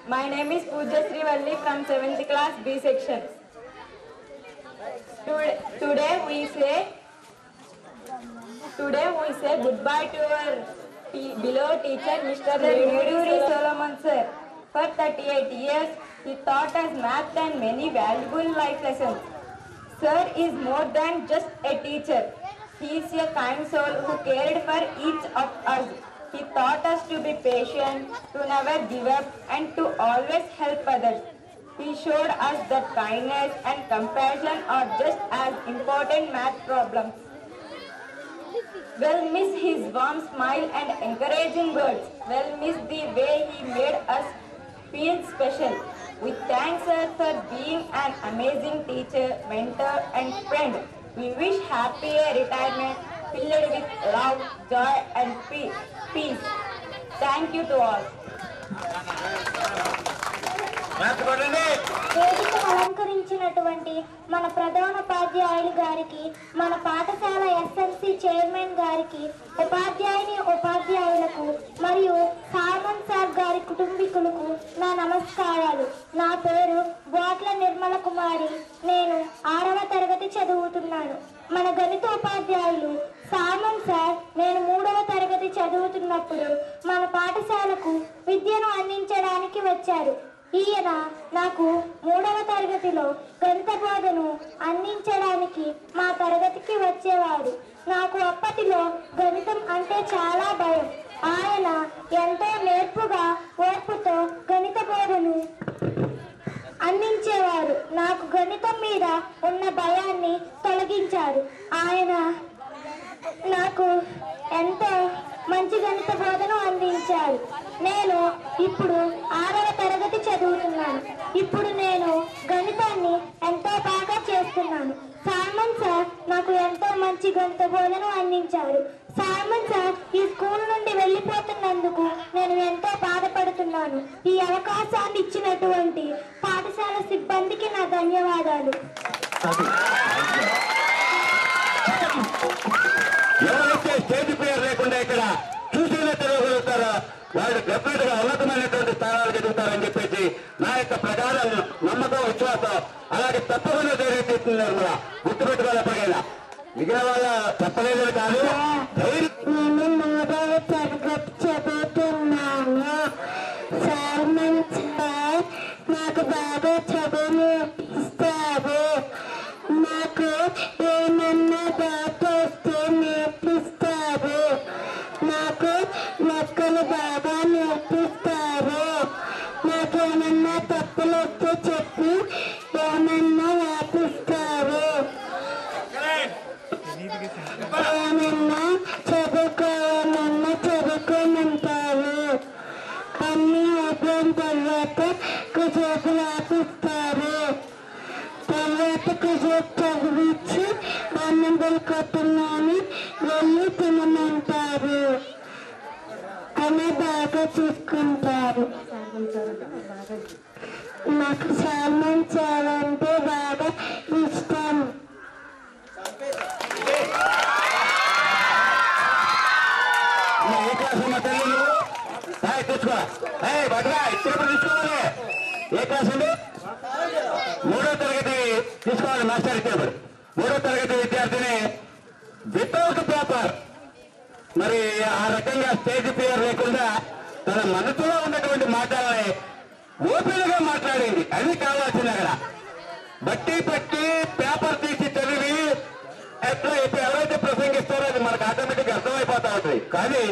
My name is Pooja Srivalli from 7th class B section. Today we say goodbye to our beloved teacher, Mr. Neduri Solomon sir. For 38 years, he taught us math and many valuable life lessons. Sir is more than just a teacher. He is a kind soul who cared for each of us. He taught us to be patient, to never give up, and to always help others. He showed us that kindness and compassion are just as important math problems. We'll miss his warm smile and encouraging words. We'll miss the way he made us feel special. We thank Sir for being an amazing teacher, mentor, and friend. We wish happy retirement filled with love, joy, and peace. Thank you to all. వేదిక అలంకరించినటువంటి మన ప్రధానోపాధ్యాయులు గారికి, మన పాఠశాల SMC chairman గారికి, ఉపాధ్యాయులకు మరియు సామన్ sir గారి కుటుంబీకులకు నా నమస్కారాలు. నా పేరు బోట్ల నిర్మల కుమారి. నేను 6వ తరగతి చదువుతున్నాను. మన గణితోపాధ్యాయులు సామన్ సార్ నేను 3వ తరగతి చదువుతున్నప్పుడు మన పాఠశాలకు విద్యను అందించడానికి వచ్చారు. ఈయన నాకు 3వ తరగతిలో గణిత బోధను అందించడానికి మా తరగతికి వచ్చేవాడు. నాకు అప్పటిలో గణితం అంటే చాలా భయం. ఆయన ఎంతో నేర్పుగా, ఓర్పుతో గణిత బోధను అందించేవారు. నాకు గణితం మీద ఉన్న భయాన్ని తొలగించారు. ఆయన నాకు ఎంతో మంచి గణిత బోధను అందించారు. నేను ఇప్పుడు 6వ తరగతి చదువుతున్నాను. ఇప్పుడు నేను గణితాన్ని ఎంతో బాగా చేస్తున్నాను. సాల్మన్ సార్ నాకు ఎంతో మంచి గణిత బోధను అందించారు. సాల్మన్ సార్ ఈ స్కూల్ నుండి వెళ్ళిపోతున్నందుకు నేను ఎంతో బాధపడుతున్నాను. ఈ అవకాశాన్ని ఇచ్చినటువంటి పాఠశాల సిబ్బందికి నా ధన్యవాదాలు. ఎవరైతే స్టేజ్ పేరు లేకుండా ఇక్కడ చూసిన తిరగలుగుతారో వాళ్ళు డెఫినెట్ గా ఉన్నతమైనటువంటి స్థానాలు ఎదుగుతారని చెప్పేసి నా యొక్క ప్రగాఢ నమ్మకం, విశ్వాసం. అలాగే తప్పకుండా జరుగుతున్నారు కూడా గుర్తుపెట్టుకోవాలి. ఎప్పటికైనా మిగిలిన వాళ్ళ చెప్పలేదు కాదు. చదువుతున్నాను. సాల్మన్ సార్ నాకు బాగా చదువు ఇస్తారు. నాకు ఏమన్నా బాగా వస్తే నేర్పిస్తారు. నాకు లెక్కలు బాగా నేర్పిస్తారు. నాకేమన్నా తప్పులు వస్తే చెప్పి ఏమన్నా నేర్పిస్తారు. ఏమన్నా చదువుకోవాలన్నా చదువుకోమంటారు. అన్ని అయిపోయిన తర్వాత కుసేపు రాపిస్తారు. తర్వాత కుసేపు చదివించి అన్నం కొట్టున్నాను వెళ్ళి తినమంటారు. అని బాగా చూసుకుంటారు. నాకు సాల్మన్ సార్ అంటే బాగా ఇష్టం. తీసుకోవాలి. ఏ క్లాస్ అండి? 3వ తరగతి తీసుకోవాలి. మాస్టర్ ఇచ్చేవాడు 3వ తరగతి విద్యార్థిని వితౌట్ పేపర్, మరి ఆ రకంగా స్టేజ్ ఫియర్ లేకుండా తన మనసులో ఉన్నటువంటి మాటలని ఓపెన్గా మాట్లాడింది. అది కావాల్సింది. అక్కడ బట్టి పట్టి పేపర్ తీసి చదివి ఎట్లా ఎవరైతే ప్రసంగిస్తారో అది మనకు ఆటోమేటిక్ అర్థమైపోతా ఉంటుంది. కానీ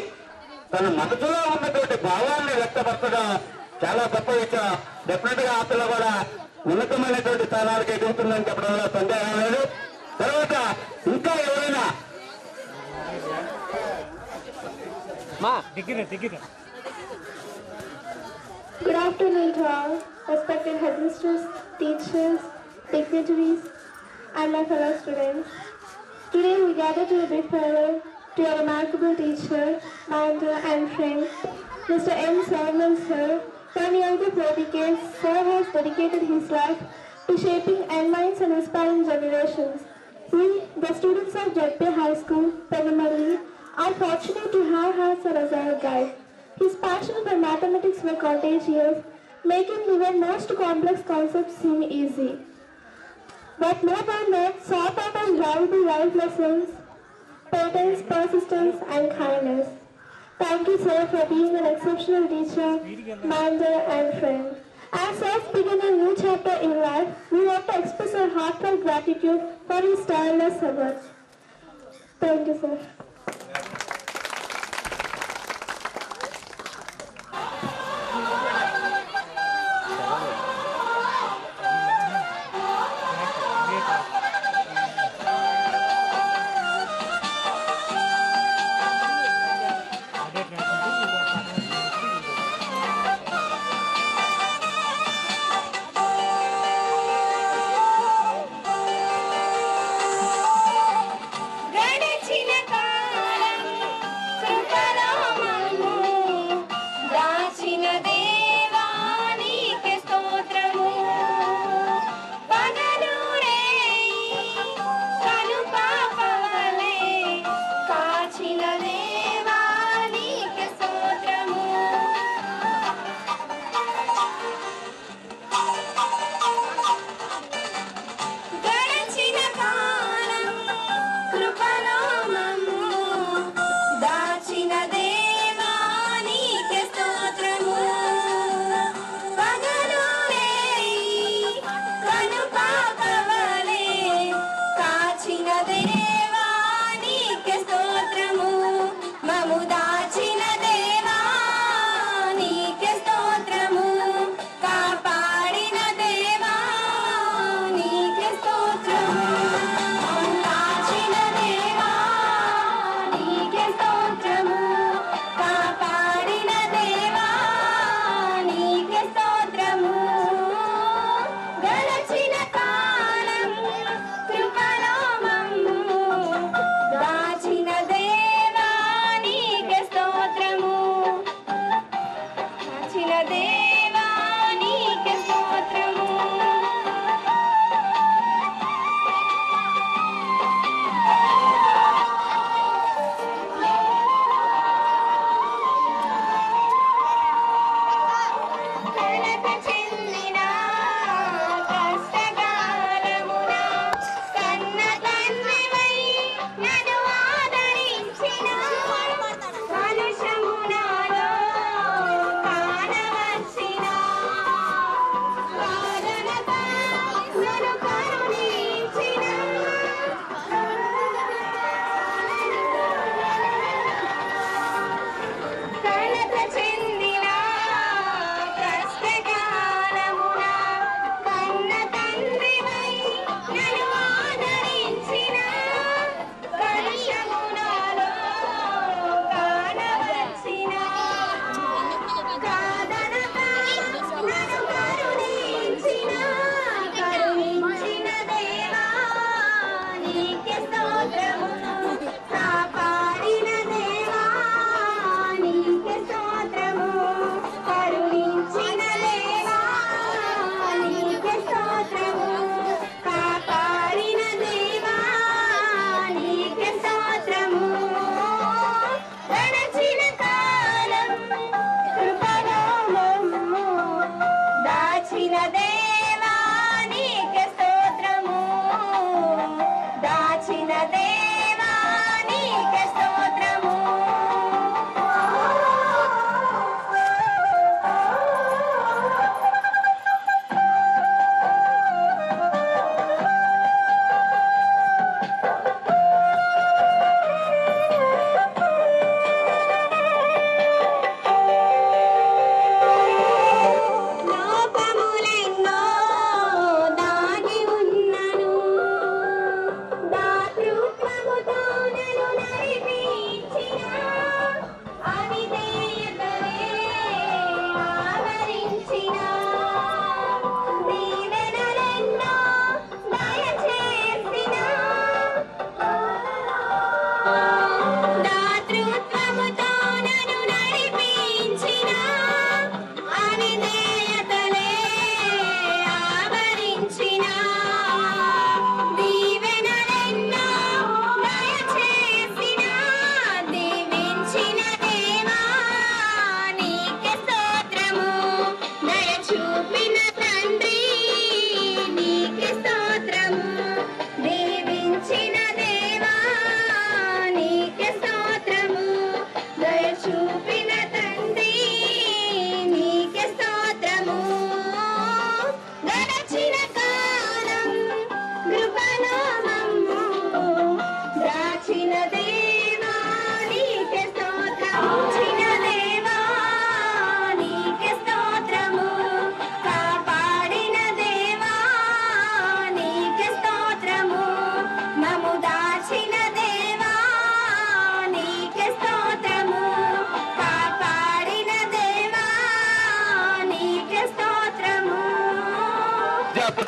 తన మనసులో ఉన్నటువంటి భావాన్ని వ్యక్తపరచడం చాలా గొప్ప విషయం. డెఫినెట్ గా ఆ పిల్ల కూడా ఉన్నతమైనటువంటి స్థానాలకు ఎదుగుతుందని చెప్పడంలో సందేహం లేదు. తర్వాత ఇంకా ఎవరైనా Good afternoon to all, respected headmisters, teachers, dignitaries, and my fellow students. Today we gather to bid farewell to a remarkable teacher, mentor, and friend, Mr. M. Solomon sir. For nearly 4 decades, sir has dedicated his life to shaping and minds and inspiring generations. We, the students of JP High School, Penamalli, are fortunate to have her sir as our guide. His passion for mathematics were contagious, making even most complex concepts seem easy. But more than that, Sir taught us valuable life lessons, patience, persistence, and kindness. Thank you, sir, for being an exceptional teacher, mentor, and friend. As sirs begin a new chapter in life, we want to express our heartfelt gratitude for his tireless efforts. Thank you, sir.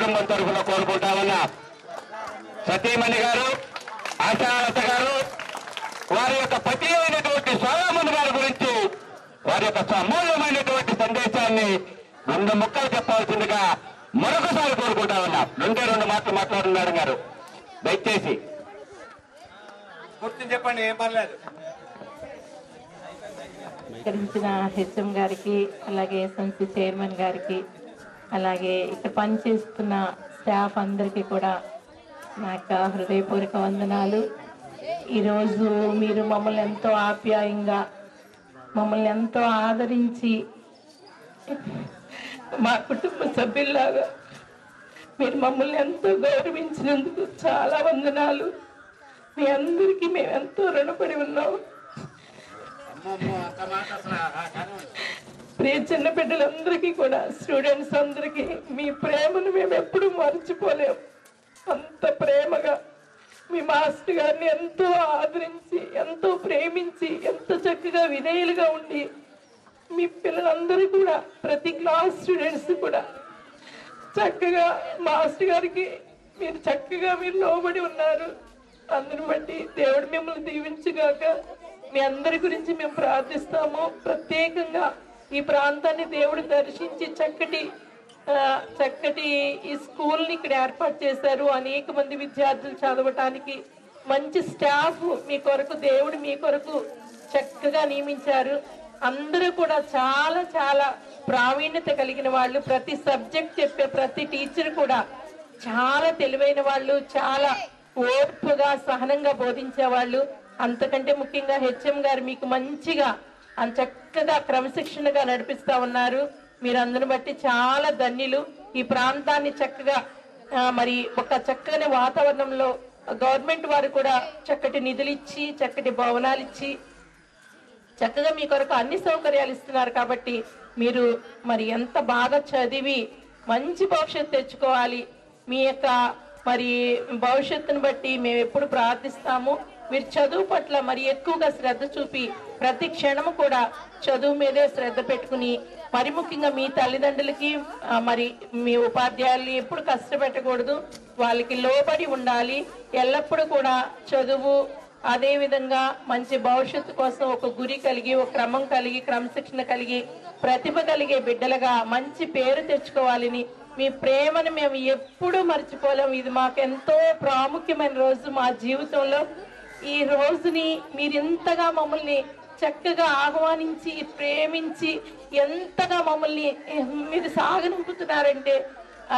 కుటుంబం తరఫున కోరుకుంటా ఉన్నా. సతీమణి గారు, ఆశాలత గారు వారి యొక్క పతి అయినటువంటి సోలమన్ గారి గురించి వారి యొక్క అమూల్యమైనటువంటి సందేశాన్ని 2 ముక్కలు చెప్పాల్సిందిగా మరొకసారి కోరుకుంటా ఉన్నా. 2 మాటలు మాట్లాడుతున్నారు గారు, దయచేసి గుర్తు చెప్పండి, ఏం పర్లేదు. సత్కరించిన హెచ్ఎం గారికి, అలాగే ఎస్ఎంసీ చైర్మన్ గారికి, అలాగే ఇక్కడ పనిచేస్తున్న స్టాఫ్ అందరికీ కూడా నా యొక్క హృదయపూర్వక వందనాలు. ఈరోజు మీరు మమ్మల్ని ఎంతో ఆప్యాయంగా, మమ్మల్ని ఎంతో ఆదరించి, మా కుటుంబ సభ్యుల్లాగా మీరు మమ్మల్ని ఎంతో గౌరవించినందుకు చాలా వందనాలు. మీ అందరికీ మేము ఎంతో రుణపడి ఉన్నాం. ప్రియ చిన్న బిడ్డలందరికీ కూడా, స్టూడెంట్స్ అందరికీ మీ ప్రేమను మేము ఎప్పుడూ మర్చిపోలేము. అంత ప్రేమగా మీ మాస్టర్ గారిని ఎంతో ఆదరించి, ఎంతో ప్రేమించి, ఎంతో చక్కగా విధేయులుగా ఉండి మీ పిల్లలందరూ కూడా, ప్రతి క్లాస్ స్టూడెంట్స్ కూడా చక్కగా మాస్టర్ గారికి మీరు లోబడి ఉన్నారు. అందరిని బట్టి దేవుడు మిమ్మల్ని దీవించుగాక. మీ అందరి గురించి మేము ప్రార్థిస్తాము. ప్రత్యేకంగా ఈ ప్రాంతాన్ని దేవుడు దర్శించి చక్కటి ఈ స్కూల్ని ఇక్కడ ఏర్పాటు చేశారు. అనేక మంది విద్యార్థులు చదవటానికి మంచి స్టాఫ్ మీ కొరకు దేవుడు మీ కొరకు చక్కగా నియమించారు. అందరూ కూడా చాలా చాలా ప్రావీణ్యత కలిగిన వాళ్ళు. ప్రతి సబ్జెక్ట్ చెప్పే ప్రతి టీచర్ కూడా చాలా తెలివైన వాళ్ళు, చాలా ఓర్పుగా సహనంగా బోధించే వాళ్ళు. అంతకంటే ముఖ్యంగా హెచ్ఎం గారు మీకు మంచిగా చక్కగా క్రమశిక్షణగా నడిపిస్తా ఉన్నారు. మీరందరిని బట్టి చాలా ధన్యులు. ఈ ప్రాంతాన్ని చక్కగా మరి ఒక చక్కని వాతావరణంలో గవర్నమెంట్ వారు కూడా చక్కటి నిధులు ఇచ్చి, చక్కటి భవనాలు ఇచ్చి, చక్కగా మీ కొరకు అన్ని సౌకర్యాలు ఇస్తున్నారు. కాబట్టి మీరు మరి ఎంత బాగా చదివి మంచి భవిష్యత్తు తెచ్చుకోవాలి. మీ యొక్క మరి భవిష్యత్తును బట్టి మేము ఎప్పుడు ప్రార్థిస్తాము. మీరు చదువు పట్ల మరి ఎక్కువగా శ్రద్ధ చూపి, ప్రతి క్షణము కూడా చదువు మీదే శ్రద్ధ పెట్టుకుని, మరి ముఖ్యంగా మీ తల్లిదండ్రులకి మరి మీ ఉపాధ్యాయుల్ని ఎప్పుడు కష్టపెట్టకూడదు, వాళ్ళకి లోబడి ఉండాలి. ఎల్లప్పుడూ కూడా చదువు, అదే విధంగా మంచి భవిష్యత్తు కోసం ఒక గురి కలిగి, ఒక క్రమం కలిగి, క్రమశిక్షణ కలిగి, ప్రతిభ కలిగే బిడ్డలుగా మంచి పేరు తెచ్చుకోవాలని, మీ ప్రేమను మేము ఎప్పుడూ మర్చిపోలేము. ఇది మాకు ఎంతో ప్రాముఖ్యమైన రోజు మా జీవితంలో. ఈ రోజుని మీరు ఇంతగా మమ్మల్ని చక్కగా ఆహ్వానించి, ప్రేమించి, ఎంతగా మమ్మల్ని మీరు సాగనింపుతున్నారంటే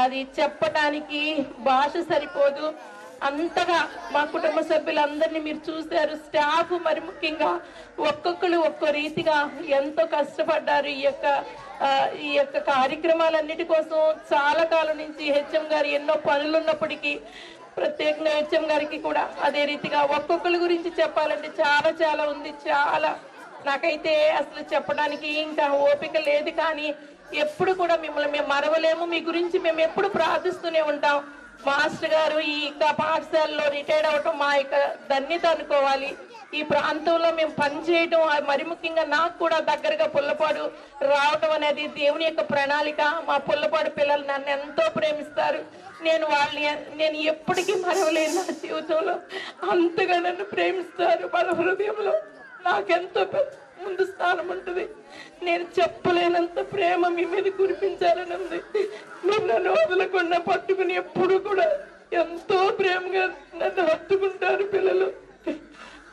అది చెప్పడానికి భాష సరిపోదు. అంతగా మా కుటుంబ సభ్యులందరినీ మీరు చూశారు. స్టాఫ్ మరి ముఖ్యంగా ఒక్కొక్కరు ఒక్కో రీతిగా ఎంతో కష్టపడ్డారు. ఈ యొక్క కార్యక్రమాలన్నిటి కోసం చాలా కాలం నుంచి హెచ్ఎం గారు ఎన్నో పనులు ఉన్నప్పటికీ, ప్రత్యేకంగా హెచ్ఎం గారికి కూడా అదే రీతిగా ఒక్కొక్కరి గురించి చెప్పాలంటే చాలా చాలా ఉంది. చాలా నాకైతే అసలు చెప్పడానికి ఇంకా ఓపిక లేదు. కానీ ఎప్పుడు కూడా మిమ్మల్ని మేము మరవలేము. మీ గురించి మేము ఎప్పుడు ప్రార్థిస్తూనే ఉంటాం. మాస్టర్ గారు ఈ పాఠశాలలో రిటైర్డ్ అవటం మా యొక్క ధన్యత అనుకోవాలి. ఈ ప్రాంతంలో మేము పనిచేయటం, మరి ముఖ్యంగా నాకు కూడా దగ్గరగా పుల్లపాడు రావటం అనేది దేవుని యొక్క ప్రణాళిక. మా పుల్లపాడు పిల్లలు నన్ను ఎంతో ప్రేమిస్తారు. నేను ఎప్పటికీ మరవలేను. నా జీవితంలో అంతగా నన్ను ప్రేమిస్తారు. వాళ్ళ హృదయంలో నాకెంతో ముందు స్థానం ఉంటుంది. నేను చెప్పలేనంత ప్రేమ మీ మీద కురిపించాలని ఉంది. మీరు నన్ను వదలకుండా పట్టుకుని ఎప్పుడు కూడా ఎంతో ప్రేమగా నన్ను హత్తుకుంటారు పిల్లలు.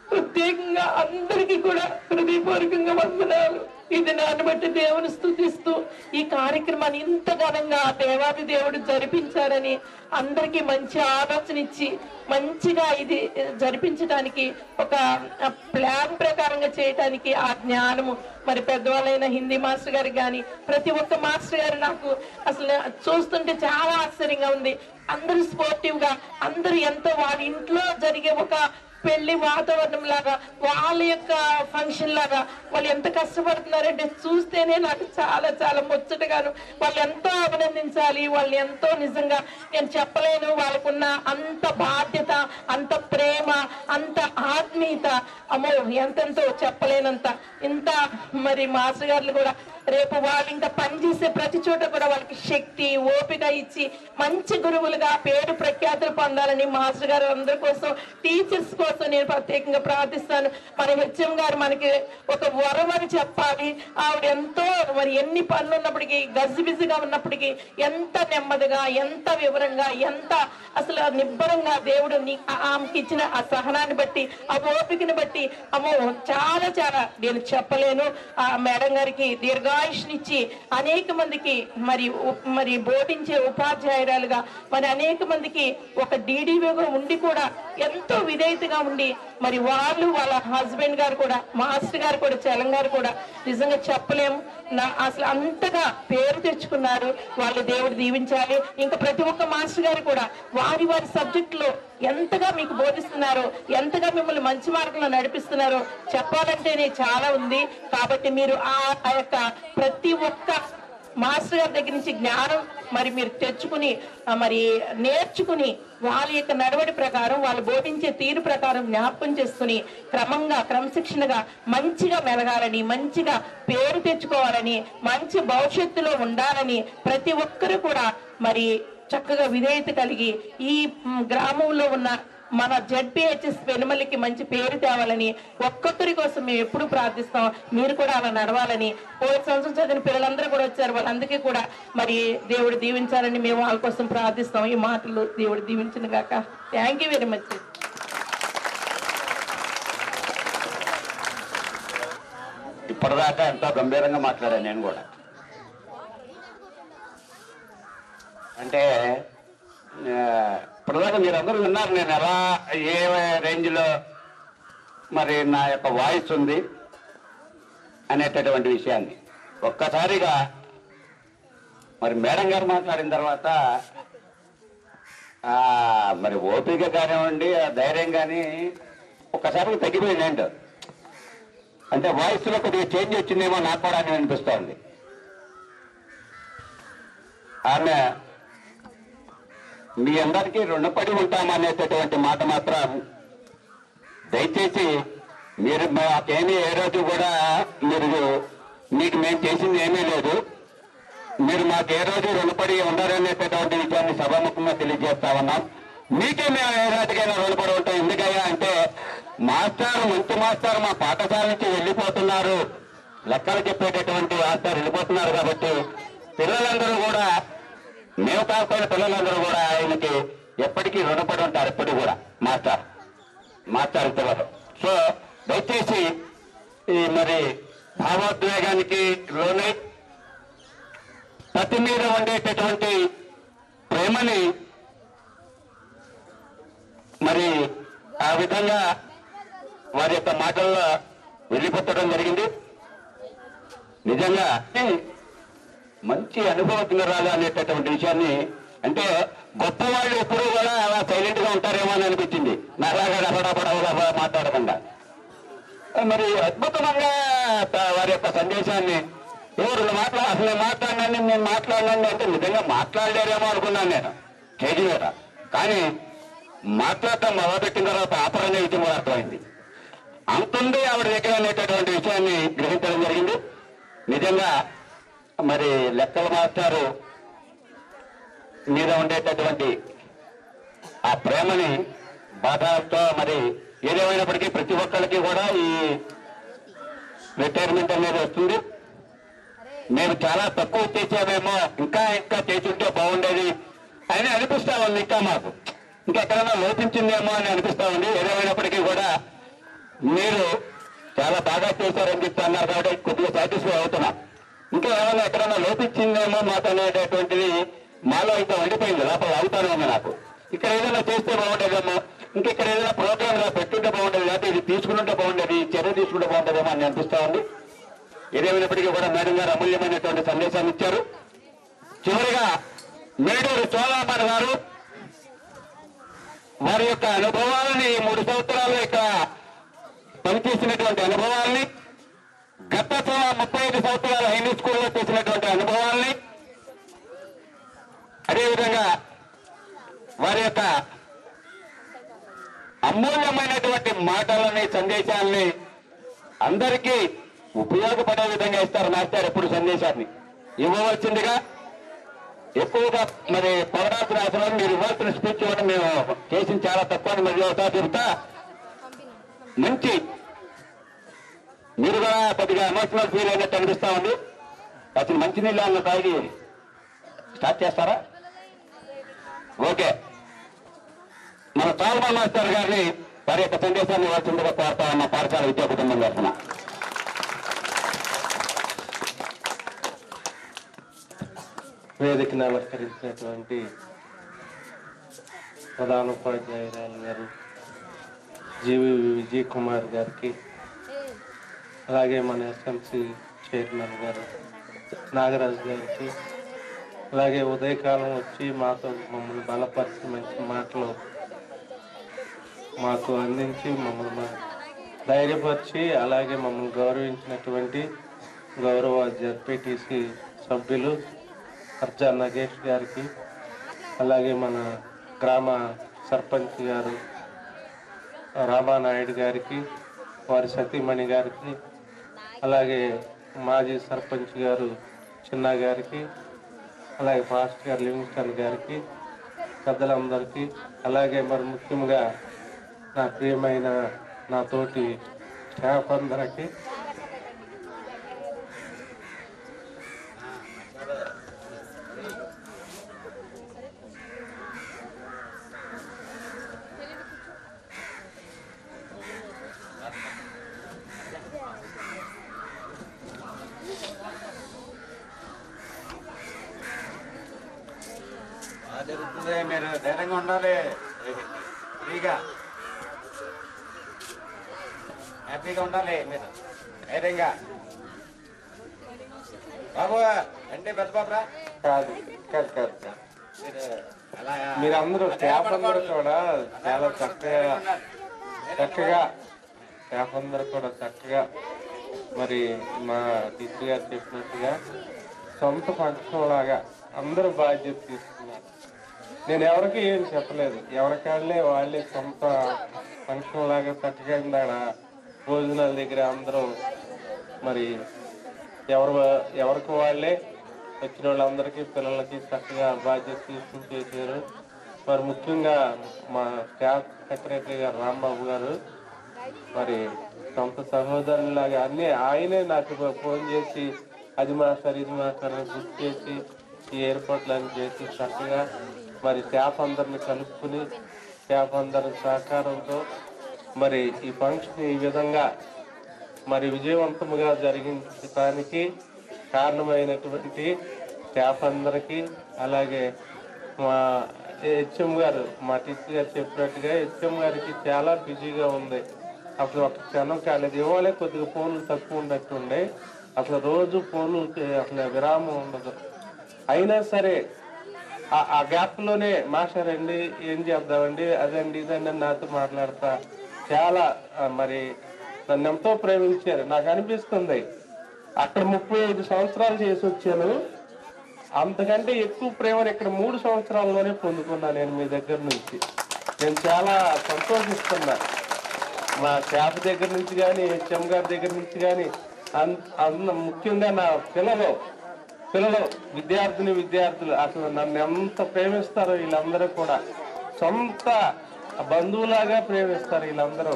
ప్రత్యేకంగా అందరికీ కూడా హృదయపూర్వకంగా వందనాలు. ఇది నాన్న బట్టి దేవుని స్తుతిస్తూ ఈ కార్యక్రమాన్ని ఇంత ఘనంగా దేవాది దేవుడు జరిపించారని అందరికీ మంచి ఆలోచన ఇచ్చి మంచిగా ఇది జరిపించడానికి ఒక ప్లాన్ ప్రకారంగా చేయటానికి ఆ జ్ఞానము మరి పెద్దవాళ్ళైన హిందీ మాస్టర్ గారికి కానీ ప్రతి ఒక్క మాస్టర్ గారు నాకు అసలు చూస్తుంటే చాలా ఆశ్చర్యంగా ఉంది. అందరూ స్పోర్టివ్ గా, అందరూ ఎంతో వాళ్ళ ఇంట్లో జరిగే ఒక పెళ్లి వాతావరణం లాగా, వాళ్ళ యొక్క ఫంక్షన్ లాగా వాళ్ళు ఎంత కష్టపడుతున్నారంటే చూస్తేనే నాకు చాలా చాలా ముచ్చటగాను. వాళ్ళు ఎంతో అభినందించాలి. వాళ్ళు ఎంతో నిజంగా నేను చెప్పలేను. వాళ్ళకున్న అంత బాధ్యత, అంత ప్రేమ, అంత ఆత్మీయత అమ్మో ఎంతెంతో చెప్పలేనంత. ఇంత మరి మాస్టర్ గారు కూడా రేపు వాళ్ళు ఇంకా పనిచేసే ప్రతి చోట కూడా వాళ్ళకి శక్తి ఓపిక ఇచ్చి మంచి గురువులుగా పేరు ప్రఖ్యాతులు పొందాలని మాస్టర్ గారు అందరి కోసం, టీచర్స్ కోసం నేను ప్రత్యేకంగా ప్రార్థిస్తాను. మన హెచ్ఎం గారు మనకి ఒక వరం అని చెప్పాలి. ఆవిడ ఎంతో మరి ఎన్ని పనులు ఉన్నప్పటికీ, గజిబిజిగా ఉన్నప్పటికీ ఎంత నెమ్మదిగా, ఎంత వివరంగా, ఎంత అసలు నిబ్బరంగా దేవుడు ఆమెకి ఇచ్చిన ఆ సహనాన్ని బట్టి, ఆ ఓపికని బట్టి అమ్మో చాలా చాలా నేను చెప్పలేను. ఆ మేడం గారికి దీర్ఘాయుష్నిచ్చి అనేక మందికి మరి బోధించే ఉపాధ్యాయురాలుగా మరి అనేక మందికి ఒక డీడీవీగా ఉండి కూడా ఎంతో విధేయతగా ఉండి మరి వాళ్ళు వాళ్ళ హస్బెండ్ గారు కూడా, మాస్టర్ గారు కూడా, చలం గారు కూడా నిజంగా చెప్పలేము. అసలు అంతగా పేరు తెచ్చుకున్నారు. వాళ్ళు దేవుడు దీవించాలి. ఇంకా ప్రతి ఒక్క మాస్టర్ గారు కూడా వారి వారి సబ్జెక్ట్ లో ఎంతగా మీకు బోధిస్తున్నారో, ఎంతగా మిమ్మల్ని మంచి మార్గంలో నడిపిస్తున్నారో చెప్పాలంటేనే చాలా ఉంది. కాబట్టి మీరు ఆ యొక్క ప్రతి ఒక్క మాస్టర్ గారి దగ్గర నుంచి జ్ఞానం మరి మీరు తెచ్చుకుని మరి నేర్చుకుని వాళ్ళ యొక్క నడవడి ప్రకారం, వాళ్ళు బోధించే తీరు ప్రకారం జ్ఞాపకం చేసుకుని క్రమంగా క్రమశిక్షణగా మంచిగా మెలగాలని, మంచిగా పేరు తెచ్చుకోవాలని, మంచి భవిష్యత్తులో ఉండాలని ప్రతి ఒక్కరు కూడా మరి చక్కగా విధేయత కలిగి ఈ గ్రామంలో ఉన్న మన జెడ్పీహెచ్ఎస్ పెనుమల్లికి మంచి పేరు తేవాలని ఒక్కొక్కరి కోసం మేము ఎప్పుడు ప్రార్థిస్తాం. మీరు కూడా అలా నడవాలని. పోయిన సంవత్సరం చదివిన పిల్లలందరూ కూడా వచ్చారు. వాళ్ళందరికీ కూడా మరి దేవుడు దీవించాలని మేము వాళ్ళ కోసం ప్రార్థిస్తాం. ఈ మాటలు దేవుడు దీవించిన గాక. Thank you very much. ఇప్పటిదాకా ఎంతో గంభీరంగా మాట్లాడాను నేను కూడా. అంటే ఇప్పటిదాకా మీరందరూ విన్నారు నేను ఎలా ఏ రేంజ్లో మరి నా యొక్క వాయిస్ ఉంది అనేటటువంటి విషయాన్ని. ఒక్కసారిగా మరి మేడం గారు మాట్లాడిన తర్వాత మరి ఓపిక కానివ్వండి, ధైర్యం కానీ ఒక్కసారిగా తగ్గిపోయింది. అంటే వాయిస్లో కొద్దిగా చేంజ్ వచ్చిందేమో నాకు కూడా అని అనిపిస్తోంది. ఆమె మీ అందరికీ రుణపడి ఉంటామనేటటువంటి మాట మాత్రం దయచేసి మీరు మాకేమీ ఏ రోజు కూడా మీకు మేము చేసింది ఏమీ లేదు. మీరు మాకు ఏ రోజు రుణపడి ఉండాలనేటటువంటి విషయాన్ని సభాముఖంగా తెలియజేస్తా ఉన్నాం. మీకే మేము ఏ రోజుకైనా రుణపడి ఉంటాం. ఎందుకయ్యా అంటే మంచి మాస్టర్ మా పాఠశాల నుంచి వెళ్ళిపోతున్నారు, లెక్కలు చెప్పేటటువంటి మాస్టర్ వెళ్ళిపోతున్నారు. కాబట్టి పిల్లలందరూ కూడా, మేము కాకపోయిన పిల్లలందరూ కూడా ఆయనకి ఎప్పటికీ రుణపడి ఉంటారు. ఎప్పటికీ కూడా మాస్టర్ పిల్లలు. సో దయచేసి ఈ మరి భావోద్వేగానికి లోనై ప్రతి మీద ఉండేటటువంటి ప్రేమని మరి ఆ విధంగా వారి యొక్క మాటల్లో వెళ్ళిపోతడం జరిగింది. నిజంగా మంచి అనుభవజ్ఞరాలు అనేటటువంటి విషయాన్ని, అంటే గొప్ప వాళ్ళు ఎప్పుడూ కూడా అలా సైలెంట్ గా ఉంటారేమో అని అనిపించింది. నరాగా డబడబడవలా మాట్లాడకుండా మరి అద్భుతంగా వారి యొక్క సందేశాన్ని ఎవరు అసలు మాట్లాడినండి, నేను మాట్లాడినండి అంటే నిజంగా మాట్లాడలేరేమో అనుకున్నాను నేను స్టేజ్ మీద. కానీ మాట్లాడటం మొదలుపెట్టిన తర్వాత ఆపరంగా విషయం కూడా అర్థమైంది. అంతుంది ఆవిడ దగ్గర అనేటటువంటి విషయాన్ని గ్రహించడం జరిగింది. నిజంగా మరి లెక్కల మాస్టారు మీద ఉండేటటువంటి ఆ ప్రేమని బాధతో మరి ఏదేమైనప్పటికీ ప్రతి ఒక్కరికి కూడా ఈ రిటైర్మెంట్ అనేది వస్తుంది. మేము చాలా తక్కువ చేసామేమో, ఇంకా చేసి ఉంటే బాగుండేది అని అనిపిస్తా ఉంది. ఇంకా మాకు ఇంకెక్కడైనా లోపించిందేమో అని అనిపిస్తా ఉంది. ఏదేమైనప్పటికీ కూడా మీరు చాలా బాగా చేశారని చెప్తా అన్నారు కాబట్టి కొద్దిగా సాటిస్ఫై అవుతున్నాం. ఇంకా ఏమైనా ఎక్కడైనా లోపించిందేమో మాకు అనేటటువంటిది మాలో అయితే ఉండిపోయింది, లోపల అవుతానే ఉంది నాకు. ఇక్కడ ఏదైనా చేస్తే బాగుండేదేమో, ఇంకెక్కడ ఏదైనా ప్రోగ్రామ్ లా పెట్టుంటే బాగుండేది, లేకపోతే ఇది తీసుకుంటే బాగుండేది, చర్య తీసుకుంటే బాగుండేదేమో అని అనిపిస్తా ఉంది. ఏదేమైనప్పటికీ కూడా మేడం గారు అమూల్యమైనటువంటి సందేశాన్ని ఇచ్చారు. చివరిగా మేడూరు చోళామణి గారు వారి యొక్క అనుభవాలని 3 సంవత్సరాలు ఇక్కడ పనిచేసినటువంటి అనుభవాల్ని, గత 35 సంవత్సరాలు హైనీ స్కూల్లో చేసినటువంటి అనుభవాల్ని, అదేవిధంగా వారి యొక్క అమూల్యమైనటువంటి మాటలని, సందేశాలని అందరికీ ఉపయోగపడే విధంగా ఇస్తారు మాస్టర్ ఎప్పుడు సందేశాన్ని ఇవ్వవలసిందిగా ఎక్కువగా మరి పవనాల్సిన అవసరం మీరు ఇవ్వాల్సిన స్పీచ్ ఇవ్వడం మేము చేసిన చాలా తక్కువ మరి చెబుతా మంచి మీరు కూడా కొద్దిగా ఎమోషనల్ ఫీల్ అయినట్టు అనిపిస్తా ఉంది. అసలు మంచినీళ్ళు అన్న తాగి స్టార్ట్ చేస్తారా? ఓకే, మన తాల్మా మాస్టర్ గారిని వారి యొక్క సందేశాన్ని ఇవ్వాల్సిందిగా కోరుతా ఉన్న పాఠశాల విద్యా కుటుంబం తరఫున. వేదికను అలంకరించినటువంటి ప్రధాన ఉపాధ్యాయురాలు గారు జీవి విజయ్ కుమార్ గారికి, అలాగే మన ఎస్ఎంసి చైర్మన్ గారు నాగరాజు గారికి, అలాగే ఉదయకాలం వచ్చి మాతో మమ్మల్ని బలపరిచి మంచి మాటలు మాకు అందించి మమ్మల్ని ధైర్యపరిచి అలాగే మమ్మల్ని గౌరవించినటువంటి గౌరవ జడ్పీటీసీ సభ్యులు అర్జా నగేష్ గారికి, అలాగే మన గ్రామ సర్పంచ్ గారు రామానాయుడు గారికి, వారి సతీమణి గారికి, అలాగే మాజీ సర్పంచ్ గారు చిన్న గారికి, అలాగే మాస్టర్ గారు లివింగ్స్టన్ గారికి, పెద్దలందరికీ, అలాగే మరి ముఖ్యంగా నా ప్రియమైన నా తోటి స్టాఫ్ అందరికీ, జరుగుతుంది. మీరు ధైర్యంగా ఉండాలి, ఫ్రీగా హ్యాపీగా ఉండాలి, మీరు ధైర్యంగా. బాబు అంటే పెద్ద బాబురా కాదు కాదు కాదు మీరందరూ స్టాఫ్ అందరూ కూడా చాలా చక్కగా స్టాఫ్ అందరూ కూడా చక్కగా మరి మా టీచర్ గారు చెప్పినట్టుగా సొంత ఫంక్షన్ లాగా అందరూ బాధ్యత తీసుకున్నారు. నేను ఎవరికి ఏం చెప్పలేదు, ఎవరికాళ్ళే వాళ్ళే సొంత ఫంక్షన్ లాగా చక్కగా ఇందాడ భోజనాల దగ్గర అందరూ మరి ఎవరికి వాళ్ళే వచ్చిన వాళ్ళందరికీ పిల్లలకి చక్కగా బాధ్యత తీసుకుని చేశారు. మరి ముఖ్యంగా మా స్టాఫ్ సెక్రటరీ గారు రాంబాబు గారు మరి సొంత సహోదరులాగా అన్నీ ఆయనే నాకు ఫోన్ చేసి అది మాస్టర్ ఇది మాస్టర్ అని గుర్తు చేసి ఈ ఏర్పాట్లన్నీ చేసి చక్కగా మరి స్టాఫ్ అందరిని కలుపుకుని స్టాఫ్ అందరి సహకారంతో మరి ఈ ఫంక్షన్ ఈ విధంగా మరి విజయవంతముగా జరిగించడానికి కారణమైనటువంటి స్టాఫ్ అందరికీ, అలాగే మా హెచ్ఎం గారు మా టీచర్ గారు చెప్పినట్టుగా హెచ్ఎం గారికి చాలా బిజీగా ఉంది. అసలు ఒక క్షణం కాలేదు, ఇవ్వాలి కొద్దిగా ఫోన్లు తక్కువ ఉన్నట్టుండే, అసలు రోజు ఫోన్లు అసలు విరామం ఉండదు. అయినా సరే ఆ గ్యాప్లోనే మాస్టర్ అండి ఏం చేద్దామండి అదండి ఇదండి నాతో మాట్లాడతా చాలా మరి నన్ను ఎంతో ప్రేమించారు. నాకు అనిపిస్తుంది అక్కడ 35 సంవత్సరాలు చేసి వచ్చాను, అంతకంటే ఎక్కువ ప్రేమను ఇక్కడ 3 సంవత్సరాల్లోనే పొందుకున్నా నేను మీ దగ్గర నుంచి. నేను చాలా సంతోషిస్తున్నా. మా స్టాఫ్ దగ్గర నుంచి కానీ హెచ్ఎం గారి దగ్గర నుంచి కానీ ముఖ్యంగా నా పిల్లలు విద్యార్థులు అసలు నన్ను ఎంత ప్రేమిస్తారో వీళ్ళందరూ కూడా, సొంత బంధువులాగా ప్రేమిస్తారు వీళ్ళందరూ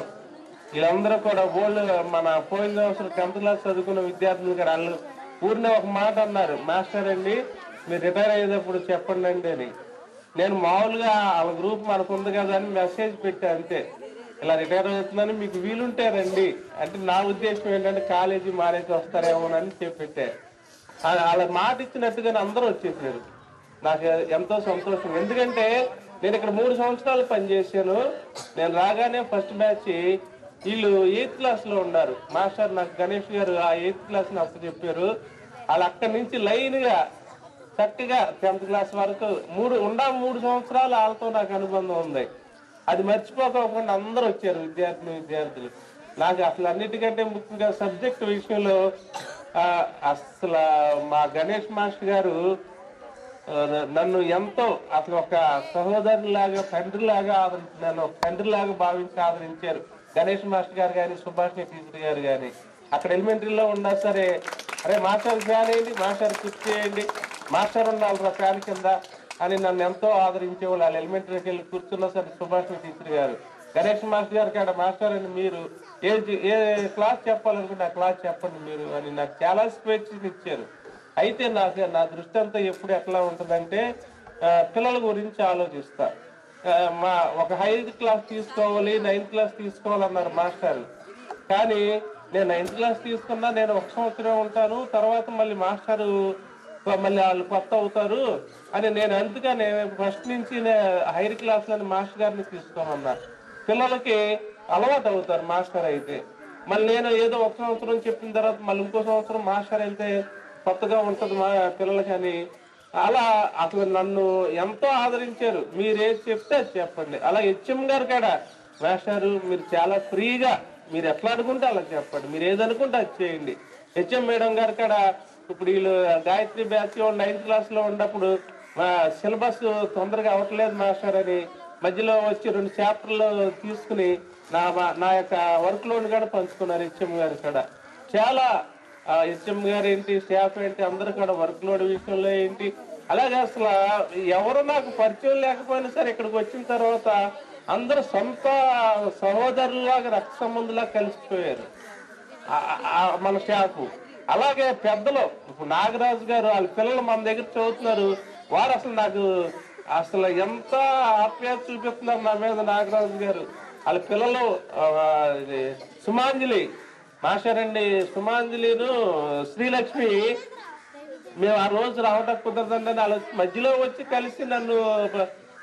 కూడా. వాళ్ళు మన పోయిన సంవత్సరం 10th క్లాస్ చదువుకున్న విద్యార్థులు కూడా వాళ్ళు ఊరినే ఒక మాట అన్నారు, మాస్టర్ అండి మీరు రిటైర్ అయ్యేటప్పుడు చెప్పండి అండి అని. నేను మామూలుగా వాళ్ళ గ్రూప్ మనకు ఉంది కదా అని మెసేజ్ పెట్టా అంతే, ఇలా రిటైర్ అవుతుందని మీకు వీలుంటే రండి అంటే. నా ఉద్దేశం ఏంటంటే కాలేజీ మానేసి వస్తారేమోనని చెప్పెట్టే. వాళ్ళ మాట ఇచ్చినట్టుగానే అందరూ వచ్చేసారు. నాకు ఎంతో సంతోషం, ఎందుకంటే నేను ఇక్కడ 3 సంవత్సరాలు పనిచేశాను. నేను రాగానే ఫస్ట్ బ్యాచ్ వీళ్ళు 8th క్లాస్లో ఉన్నారు. మాస్టర్ నాకు గణేష్ గారు ఆ 8th క్లాస్ని అప్పు చెప్పారు. వాళ్ళు అక్కడి నుంచి లైన్గా చక్కగా 10th క్లాస్ వరకు 3 సంవత్సరాలు వాళ్ళతో నాకు అనుబంధం ఉంది. అది మర్చిపోకుండా అందరూ వచ్చారు విద్యార్థులు. నాకు అసలు అన్నిటికంటే ముఖ్యంగా సబ్జెక్ట్ విషయంలో అసలు మా గణేష్ మాస్టర్ గారు నన్ను ఎంతో అసలు ఒక సహోదరులాగా తండ్రిలాగా నన్ను తండ్రిలాగా భావించి ఆదరించారు. గణేష్ మాస్టర్ గారు కానీ సుభాషిణి టీచర్ గారు కానీ అక్కడ ఎలిమెంటరీలో ఉన్నా సరే, అరే మాస్టర్ ఫ్యాన్ వేయండి, మాస్టర్ స్విచ్ చేయండి, మాస్టర్ ఉండాలి ఫ్యాన్ కింద అని నన్ను ఎంతో ఆదరించేవాళ్ళు. వాళ్ళు ఎలిమెంటరీకి వెళ్ళి కూర్చున్నా సరే సుభాష్ టీచర్ గారు, గణేష్ మాస్టర్ గారికి అక్కడ మాస్టర్ అని మీరు ఏ క్లాస్ చెప్పాలనుకుంటే ఆ క్లాస్ చెప్పండి మీరు అని నాకు చాలా స్వేచ్ఛని ఇచ్చారు. అయితే నా దృష్టి అంతా ఎప్పుడు ఎట్లా ఉంటుందంటే పిల్లల గురించి ఆలోచిస్తా. ఒక 5th క్లాస్ తీసుకోవాలి, 9th క్లాస్ తీసుకోవాలన్నారు మాస్టర్. కానీ నేను 9th క్లాస్ తీసుకున్నా నేను 1 సంవత్సరం ఉంటాను, తర్వాత మళ్ళీ మాస్టరు మళ్ళీ వాళ్ళు కొత్త అవుతారు అని నేను అందుకనే ఫస్ట్ నుంచి హైర్ క్లాస్లని మాస్టర్ గారిని తీసుకోమన్నా. పిల్లలకి అలవాటు అవుతారు మాస్టర్ అయితే. మళ్ళీ నేను ఏదో 1 సంవత్సరం చెప్పిన తర్వాత మళ్ళీ ఇంకో సంవత్సరం మాస్టర్ వెళ్తే కొత్తగా ఉంటుంది మా పిల్లలకి అని. అలా అసలు నన్ను ఎంతో ఆదరించారు. మీరేది చెప్తే అది చెప్పండి. అలా హెచ్ఎం గారు కూడా, మాస్టారు మీరు చాలా ఫ్రీగా మీరు ఎట్లా అనుకుంటే అలా చెప్పండి, మీరు ఏదనుకుంటే అది చేయండి. హెచ్ఎం మేడం గారు కూడా ఇప్పుడు వీళ్ళు గాయత్రి బ్యాచ్ 9th క్లాస్లో ఉన్నప్పుడు సిలబస్ తొందరగా అవ్వట్లేదు మాస్టర్ అని మధ్యలో వచ్చి 2 చాప్టర్లు తీసుకుని నా యొక్క వర్క్ లోడ్ కూడా పంచుకున్నారు హెచ్ఎం గారు కూడా. చాలా హెచ్ఎం గారు ఏంటి, స్టాఫ్ ఏంటి, అందరూ కూడా వర్క్ లోడ్ విషయంలో ఏంటి, అలాగే అసలు ఎవరు నాకు పరిచయం లేకపోయినా సరే ఇక్కడికి వచ్చిన తర్వాత అందరూ సొంత సహోదరులాగా రక్త సంబంధులాగా కలిసిపోయారు మన స్టాఫ్. అలాగే పెద్దలు ఇప్పుడు నాగరాజు గారు వాళ్ళ పిల్లలు మన దగ్గర చదువుతున్నారు. వారు అసలు నాకు అసలు ఎంత ఆప్యాయత చూపిస్తున్నారు నా మీద నాగరాజు గారు. వాళ్ళ పిల్లలు సుమాంజలి మాస్టర్ అండి, సుమాంజలిను శ్రీలక్ష్మి, మేము ఆ రోజు రావటం కుదరదండి వాళ్ళ మధ్యలో వచ్చి కలిసి నన్ను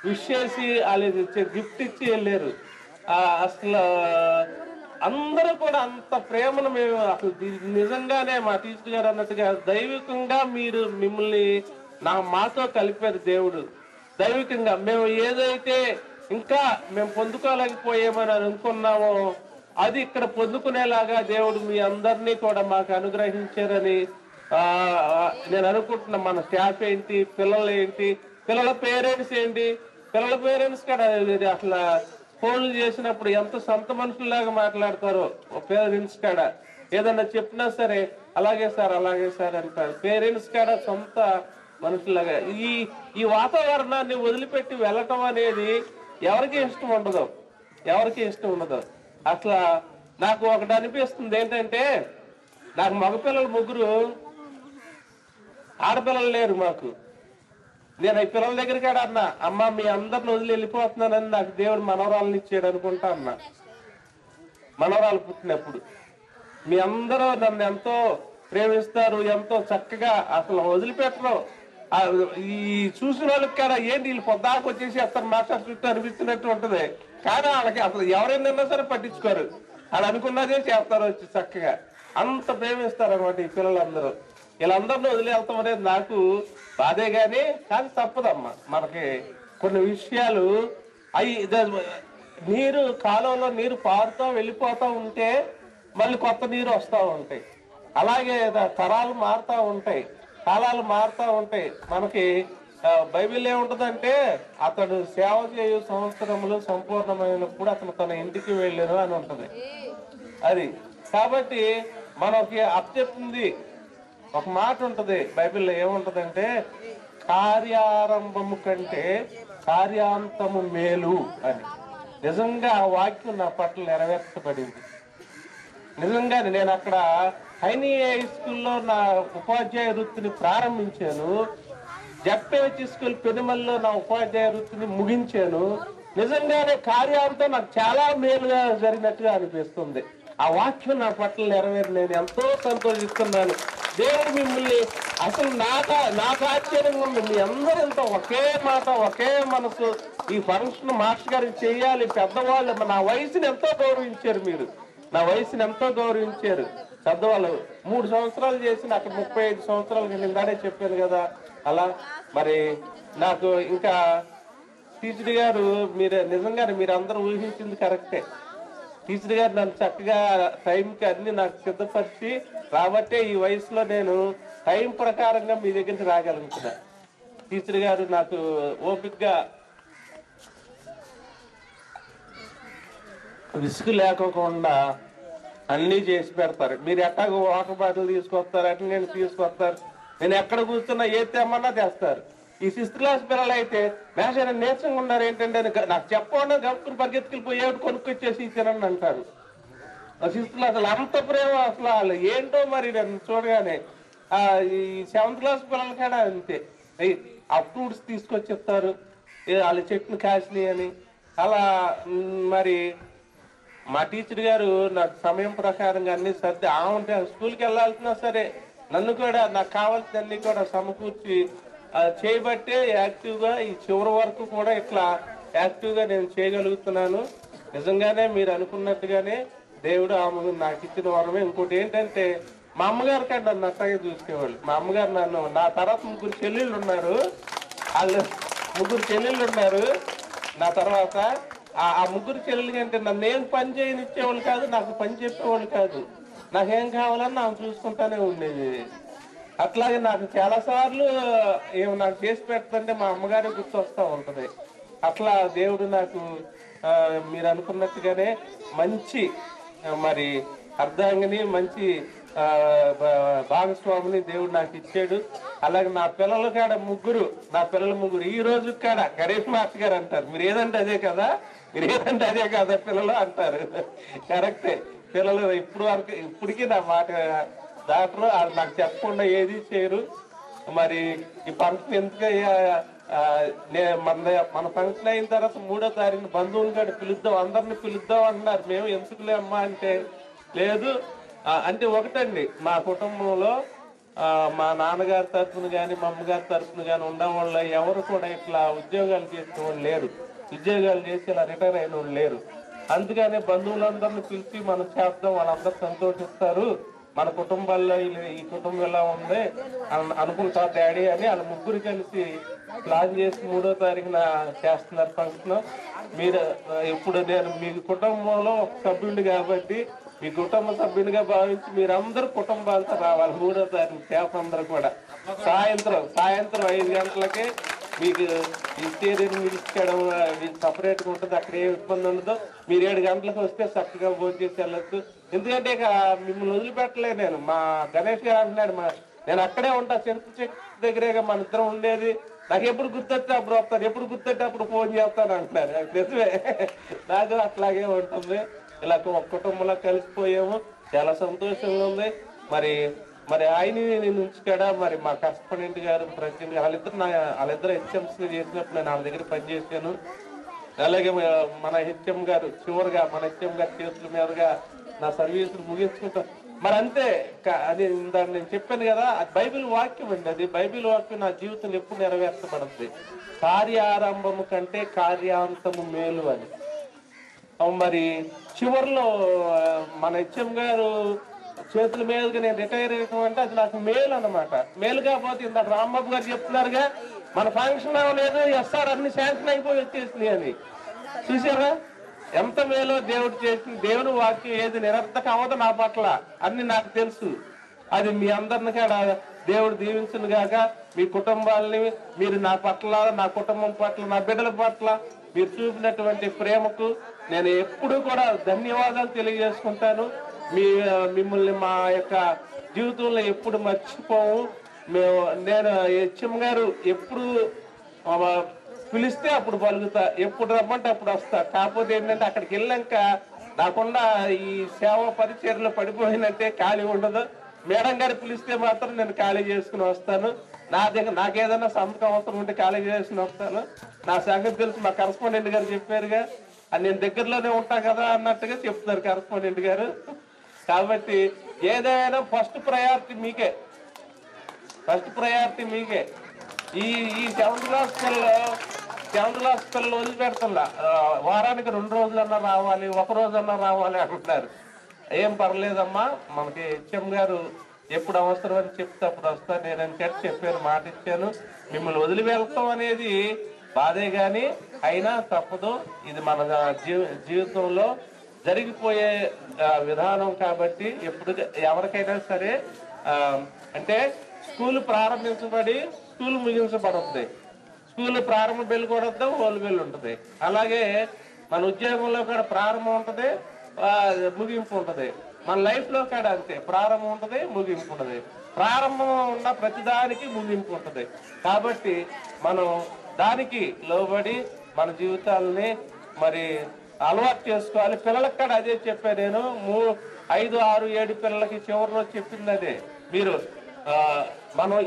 విష్ చేసి వాళ్ళు గిఫ్ట్ ఇచ్చి వెళ్ళారు. అసలు అందరూ కూడా అంత ప్రేమను మేము అసలు నిజంగానే మా టీచర్ గారు అన్నట్టుగా దైవికంగా మిమ్మల్ని మాతో కలిపారు దేవుడు. దైవికంగా మేము ఏదైతే ఇంకా మేము పొందుకోలేకపోయామని అనుకున్నామో అది ఇక్కడ పొందుకునేలాగా దేవుడు మీ అందరినీ కూడా మాకు అనుగ్రహించారని నేను అనుకుంటున్నా. మన స్టాఫ్ ఏంటి, పిల్లలు ఏంటి, పిల్లల పేరెంట్స్ ఏంటి, పిల్లల పేరెంట్స్ కూడా అసలు ఫోన్లు చేసినప్పుడు ఎంత సొంత మనుషుల్లాగా మాట్లాడతారో పేరెంట్స్ కాడ. ఏదన్నా చెప్పినా సరే అలాగే సార్ అంటారు. పేరెంట్స్ కాడ సొంత మనుషుల్లాగా. ఈ వాతావరణాన్ని వదిలిపెట్టి వెళ్ళటం అనేది ఎవరికి ఇష్టం ఉండదు. అట్లా నాకు ఒకటి అనిపిస్తుంది ఏంటంటే, నాకు మగపిల్లలు 3, ఆడపిల్లలు లేరు మాకు. నేను ఈ పిల్లల దగ్గర కాడ అన్నా, అమ్మ మీ అందరిని వదిలి వెళ్ళిపోతున్నానని నాకు దేవుడు మనవరాలను ఇచ్చాడు అనుకుంటా అన్నా. మనవరాలు పుట్టినప్పుడు మీ అందరూ నన్ను ఎంతో ప్రేమిస్తారు, ఎంతో చక్కగా అసలు వదిలిపెట్టరు. ఈ చూసిన వాళ్ళకి కూడా ఏంటి వీళ్ళు పొద్దాకు వచ్చేసి అతను మాస్టర్ చుట్టూ అనిపిస్తున్నట్టు ఉంటది. కానీ వాళ్ళకి అసలు ఎవరైనా సరే పట్టించుకోరు, వాళ్ళు అనుకున్నదే చేస్తారు వచ్చి చక్కగా. అంత ప్రేమిస్తారు అనమాట ఈ పిల్లలందరూ. వీళ్ళందరినీ వదిలి వెళ్తాం అనేది నాకు బాధే కానీ తప్పదమ్మా. మనకి కొన్ని విషయాలు నీరు కాలంలో నీరు పారుతూ వెళ్ళిపోతూ ఉంటే మళ్ళీ కొత్త నీరు వస్తూ ఉంటాయి. అలాగే తరాలు మారుతూ ఉంటాయి, కాలాలు మారుతూ ఉంటాయి. మనకి బైబిల్ ఏముంటదంటే, అతడు సేవ చేయు సంవత్సరములు సంపూర్ణమైనప్పుడు అతను తన ఇంటికి వెళ్ళాను అని ఉంటది. అది కాబట్టి మనకి అప్పచెప్పింది ఒక మాట ఉంటది బైబిల్లో. ఏముంటదంటే, కార్యారంభము కంటే కార్యాంతము మేలు అని. నిజంగా ఆ వాక్యం నా పట్ల నెరవేర్చబడింది. నిజంగానే నేను అక్కడ హైనీ హై స్కూల్లో నా ఉపాధ్యాయ వృత్తిని ప్రారంభించాను. జెడ్పీహెచ్ స్కూల్ పెనుమల్లో నా ఉపాధ్యాయ వృత్తిని ముగించాను. నిజంగానే కార్యాలతో నాకు చాలా మేలుగా జరిగినట్టుగా అనిపిస్తుంది. ఆ వాక్యం నా పట్ల నెరవేరి నేను ఎంతో సంతోషిస్తున్నాను. దేవుడు మిమ్మల్ని అసలు నాకు ఆశ్చర్యంగా ఉంది. మీ అందరూ ఇంత ఒకే మాట, ఒకే మనసు. ఈ ఫంక్షన్ మాస్టర్ గారికి చేయాలి. పెద్దవాళ్ళు నా వయసుని ఎంతో గౌరవించారు. మీరు నా వయసుని ఎంతో గౌరవించారు. పెద్దవాళ్ళు 3 సంవత్సరాలు చేసి అక్కడ 35 సంవత్సరాలు నిందాడే చెప్పాను కదా. అలా మరి నాకు ఇంకా టీచర్ గారు నిజంగానే మీరు అందరూ ఊహించింది కరెక్టే. టీచర్ గారు నన్ను చక్కగా టైంకి అన్ని నాకు సిద్ధపరిచి రాబట్టే ఈ వయసులో నేను టైం ప్రకారంగా మీ దగ్గరికి రాగలుగుతున్నా. టీచర్ గారు నాకు ఓపికగా విసుగు లేకోకుండా అన్నీ చేసి పెడతారు. మీరు ఎట్టాగో వాటర్ బాటిల్ తీసుకొస్తారు, అట్లా నేను తీసుకొస్తారు, నేను ఎక్కడ కూర్చున్నా ఏది తెమ్మన్నా తెస్తారు. ఈ 6th క్లాస్ పిల్లలు అయితే మేషాన్ని నీరసంగా ఉన్నారు ఏంటంటే నాకు చెప్పకుండా గడుపుకుని పరిగెత్తుకెళ్ళిపోయి ఏమిటి కొనుక్కొచ్చేసి తినండి అంటారు. 6th క్లాస్ అంత ప్రేమ అసలు వాళ్ళు ఏంటో మరి నన్ను చూడగానే. ఈ 7th క్లాస్ పిల్లలు కూడా అంతే, ఆ ఫ్రూట్స్ తీసుకొచ్చి చెప్తారు, వాళ్ళ చెట్లు కాసినాయి అని. అలా మరి మా టీచర్ గారు నాకు సమయం ప్రకారంగా అన్ని సర్ది ఆమె స్కూల్కి వెళ్ళాల్సినా సరే నన్ను కూడా నాకు కావాల్సినన్ని కూడా సమకూర్చి చేయబట్టే యాక్టివ్గా ఈ చివరి వరకు కూడా ఇట్లా యాక్టివ్గా నేను చేయగలుగుతున్నాను. నిజంగానే మీరు అనుకున్నట్టుగానే దేవుడు ఆమె నాకు ఇచ్చిన వరమే. ఇంకోటి ఏంటంటే మా అమ్మగారు కంటే నన్ను అట్టగా చూసుకునేవాళ్ళు. మా అమ్మగారు నన్ను, నా తర్వాత 3 చెల్లెళ్ళు ఉన్నారు, వాళ్ళు 3 చెల్లెళ్ళు ఉన్నారు నా తర్వాత. ఆ 3 చెల్లెలు కంటే నన్ను ఏం పని చేయనిచ్చేవాళ్ళు కాదు, నాకు పని చెప్పేవాళ్ళు కాదు. నాకేం కావాలని ఆమె చూసుకుంటానే ఉండేది. అట్లాగే నాకు చాలా సార్లు ఏమి నాకు చేసి పెడుతుంటే మా అమ్మగారే గుర్తొస్తూ ఉంటుంది. అట్లా దేవుడు నాకు మీరు అనుకున్నట్టుగానే మంచి మరి అర్ధాంగిని, మంచి భాగస్వామిని దేవుడు నాకు ఇచ్చాడు. అలాగే నా పిల్లలు కాడ 3, నా పిల్లలు 3 ఈ రోజు కాడ గణేష్ మాస్టర్ గారు అంటారు, మీరు ఏదంటే అదే కదా, మీరు ఏదంటే అదే కదా పిల్లలు అంటారు. కరెక్టే, పిల్లలు ఇప్పటికీ నా మాట దాంట్లో నాకు చెప్పకుండా ఏది చేయరు. మరి ఈ ఫంక్షన్ ఎందుకయ్యా, మన ఫంక్షన్ అయిన తర్వాత 3వ తారీఖున బంధువులు కూడా పిలుద్దాం, అందరిని పిలుద్దాం అంటున్నారు. మేము ఎందుకులే అమ్మా అంటే లేదు. అంటే ఒకటండి, మా కుటుంబంలో మా నాన్నగారి తరఫున కానీ మా అమ్మగారి తరఫున కానీ ఉండడం వల్ల ఎవరు కూడా ఇట్లా ఉద్యోగాలు చేసిన వాళ్ళు లేరు, ఉద్యోగాలు చేసి ఇలా రిటైర్ అయిన వాళ్ళు లేరు. అందుకనే బంధువులందరినీ పిలిచి మనం చేద్దాం, వాళ్ళందరూ సంతోషిస్తారు, మన కుటుంబాల్లో ఈ కుటుంబం ఎలా ఉంది అనుకుంటారు డాడీ అని వాళ్ళ 3 కలిసి ప్లాన్ చేసి 3వ తారీఖున చేస్తున్నారు ఫంక్షన్. మీరు ఇప్పుడు నేను మీ కుటుంబంలో ఒక సభ్యుడిని కాబట్టి మీ కుటుంబ సభ్యునిగా భావించి మీరందరూ కుటుంబాలతో రావాలి 3వ తారీఖు. స్టాఫ్ అందరూ కూడా సాయంత్రం 5 గంటలకే మీకు వెజిటేరియన్ మీల్స్ ఇచ్చడం సపరేట్గా ఉంటుంది, అక్కడ ఏ ఇబ్బంది ఉండదు. మీరు 7 గంటలకు వస్తే చక్కగా భోజనం చేసి వెళ్ళొచ్చు. ఎందుకంటే ఇక మిమ్మల్ని వదిలిపెట్టలే నేను. మా గణేష్ గారు అంటున్నాడు, నేను అక్కడే ఉంటా, చెట్టు దగ్గరేగా మన ఇద్దరం ఉండేది, నాకు ఎప్పుడు గుర్తొస్తే అప్పుడు వస్తాను, ఎప్పుడు గుర్తొస్తే అప్పుడు ఫోన్ చేస్తాను అంటున్నారు. నిజమే, నాకు అట్లాగే ఉంటుంది. ఇలా ఒక కుటుంబంలో కలిసిపోయాము, చాలా సంతోషంగా ఉంది. మరి ఆయన నుంచి కూడా మరి మా కరెస్పాండెంట్ గారు ప్రజెంట్ వాళ్ళిద్దరు హెచ్ఎంసీ చేసినప్పుడు నేను వాళ్ళ దగ్గర పనిచేశాను. అలాగే మన హెచ్ఎం గారు చివరిగా మన హెచ్ఎం గారి చేతుల మీదుగా నా సర్వీసులు ముగించుకుంటాను. మరి అంతే, అది దాన్ని నేను చెప్పాను కదా, అది బైబిల్ వాక్యం అండి. అది బైబిల్ వాక్యం నా జీవితంలో ఎప్పుడు నెరవేర్చబడుతుంది. కార్యారంభము కంటే కార్యాంతము మేలు అని. మరి చివరిలో మన హెచ్ఎం గారు చేతుల మీదుగా నేను రిటైర్ అయ్యటం అంటే అది నాకు మేలు అన్నమాట. మేలు కాకపోతే ఇందాక రాంబాబు గారు చెప్తున్నారుగా, మన ఫంక్షన్ అవ్వలేదు, ఎస్ఆర్ అన్ని శాంక్షన్ అయిపోయి వచ్చేసినాయి అని. చూసారా ఎంత మేలో దేవుడు చేసింది. దేవుని వాక్యం ఏది నిరర్థక అవ్వదు నా పట్ల, అన్ని నాకు తెలుసు. అది మీ అందరిని కూడా దేవుడు దీవించును గాక. మీ కుటుంబాలని మీరు నా పట్ల, నా కుటుంబం పట్ల, నా బిడ్డల పట్ల మీరు చూపినటువంటి ప్రేమకు నేను ఎప్పుడూ కూడా ధన్యవాదాలు తెలియజేసుకుంటాను. మిమ్మల్ని మా యొక్క జీవితంలో ఎప్పుడు మర్చిపోము. నేను హెచ్ఎం గారు ఎప్పుడు పిలిస్తే అప్పుడు పలుకుతా, ఎప్పుడు రమ్మంటే అప్పుడు వస్తా. కాకపోతే ఏంటంటే అక్కడికి వెళ్ళాక నాకుండా ఈ సేవ పరిచర్లో పడిపోయినట్టే ఖాళీ ఉండదు. మేడం గారు పిలిస్తే మాత్రం నేను ఖాళీ చేసుకుని వస్తాను. నాకేదైనా సంతకం అవసరం ఉంటే ఖాళీ చేసుకుని వస్తాను. నా సంగతి తెలుసు, మా కరెస్పాండెంట్ గారు చెప్పారుగా, నేను దగ్గరలోనే ఉంటా కదా అన్నట్టుగా చెప్తున్నారు కరెస్పాండెంట్ గారు. కాబట్టి ఏదైనా ఫస్ట్ ప్రయారిటీ మీకే, ఫస్ట్ ప్రయారిటీ మీకే. ఈ 7th క్లాస్ పిల్లలు వదిలిపెడుతుందా, వారానికి 2 రోజులన్నా రావాలి, 1 రోజన్నా రావాలి అంటున్నారు. ఏం పర్లేదమ్మా, మనకి హెచ్ఎం గారు ఎప్పుడు అవసరం అని చెప్తే అప్పుడు వస్తాను నేనని చెప్పాను, మాట ఇచ్చాను. మిమ్మల్ని వదిలి వెళ్తాం అనేది బాధే కానీ అయినా తప్పదు. ఇది మన జీవితంలో జరిగిపోయే విధానం కాబట్టి ఎప్పుడు ఎవరికైనా సరే అంటే స్కూల్ ప్రారంభించబడి స్కూల్ ముగించబడుతుంది. స్కూల్ ప్రారంభ బెల్ కొడద్దు, హోల్ బెల్ ఉంటుంది. అలాగే మన ఉద్యోగంలో కూడా ప్రారంభం ఉంటుంది, ముగింపు ఉంటుంది. మన లైఫ్లో కూడా అంతే, ప్రారంభం ఉంటుంది, ముగింపు ఉంటుంది. ప్రారంభం ఉన్న ప్రతిదానికి ముగింపు ఉంటుంది. కాబట్టి మనం దానికి లోబడి మన జీవితాలని మరి అలవాటు చేసుకోవాలి. పిల్లలకు కూడా అదే చెప్పాను నేను. 5, 6, 7 పిల్లలకి చివరిలో చెప్పింది అదే. మీరు మనం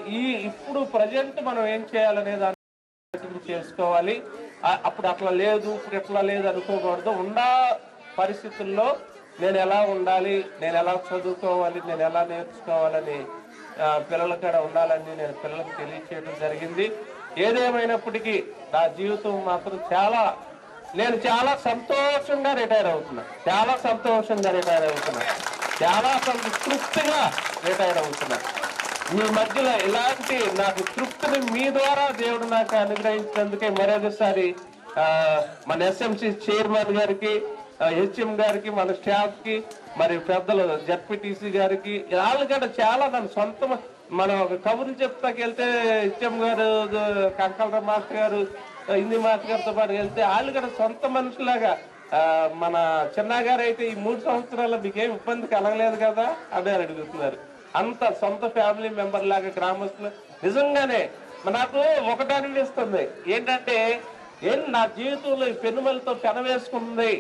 ఇప్పుడు ప్రజెంట్ మనం ఏం చేయాలనే దాన్ని చేసుకోవాలి. అప్పుడు అట్లా లేదు, ఇప్పుడు ఎట్లా లేదు అనుకోకూడదు. ఉన్న పరిస్థితుల్లో నేను ఎలా ఉండాలి, నేను ఎలా చదువుకోవాలి, నేను ఎలా నేర్చుకోవాలని పిల్లల కాడ ఉండాలని నేను పిల్లలకు తెలియచేయడం జరిగింది. ఏదేమైనప్పటికీ నా జీవితం మాత్రం నేను చాలా సంతోషంగా రిటైర్ అవుతున్నా. చాలా తృప్తిగా రిటైర్ అవుతున్నా. మీ మధ్యలో ఇలాంటి నాకు తృప్తిని మీ ద్వారా దేవుడు నాకు అనుగ్రహించినందుకే మరొకసారి మన ఎస్ఎంసి చైర్మన్ గారికి, హెచ్ఎం గారికి, మన స్టాఫ్ కి, మరి పెద్దలు జడ్పీటీసీ గారికి, వాళ్ళు కూడా చాలా నన్ను సొంత మనం కబుర్లు చెప్తాకెళ్తే హెచ్ఎం గారు, కంకలరావు మాస్టర్ గారు, హిందీ మాస్టర్ గారితో పాటు వెళ్తే వాళ్ళు కూడా సొంత మనుషులాగా, మన చిన్న గారు అయితే ఈ 3 సంవత్సరాల్లో మీకేం ఇబ్బంది కలగలేదు కదా అని అడుగుతున్నారు. అంత సొంత ఫ్యామిలీ మెంబర్ లాగా గ్రామస్తులు. నిజంగానే నాకు ఒకటి అనిపిస్తుంది ఏంటంటే, నా జీవితంలో ఈ పెనుమలతో పెనవేసుకుంది,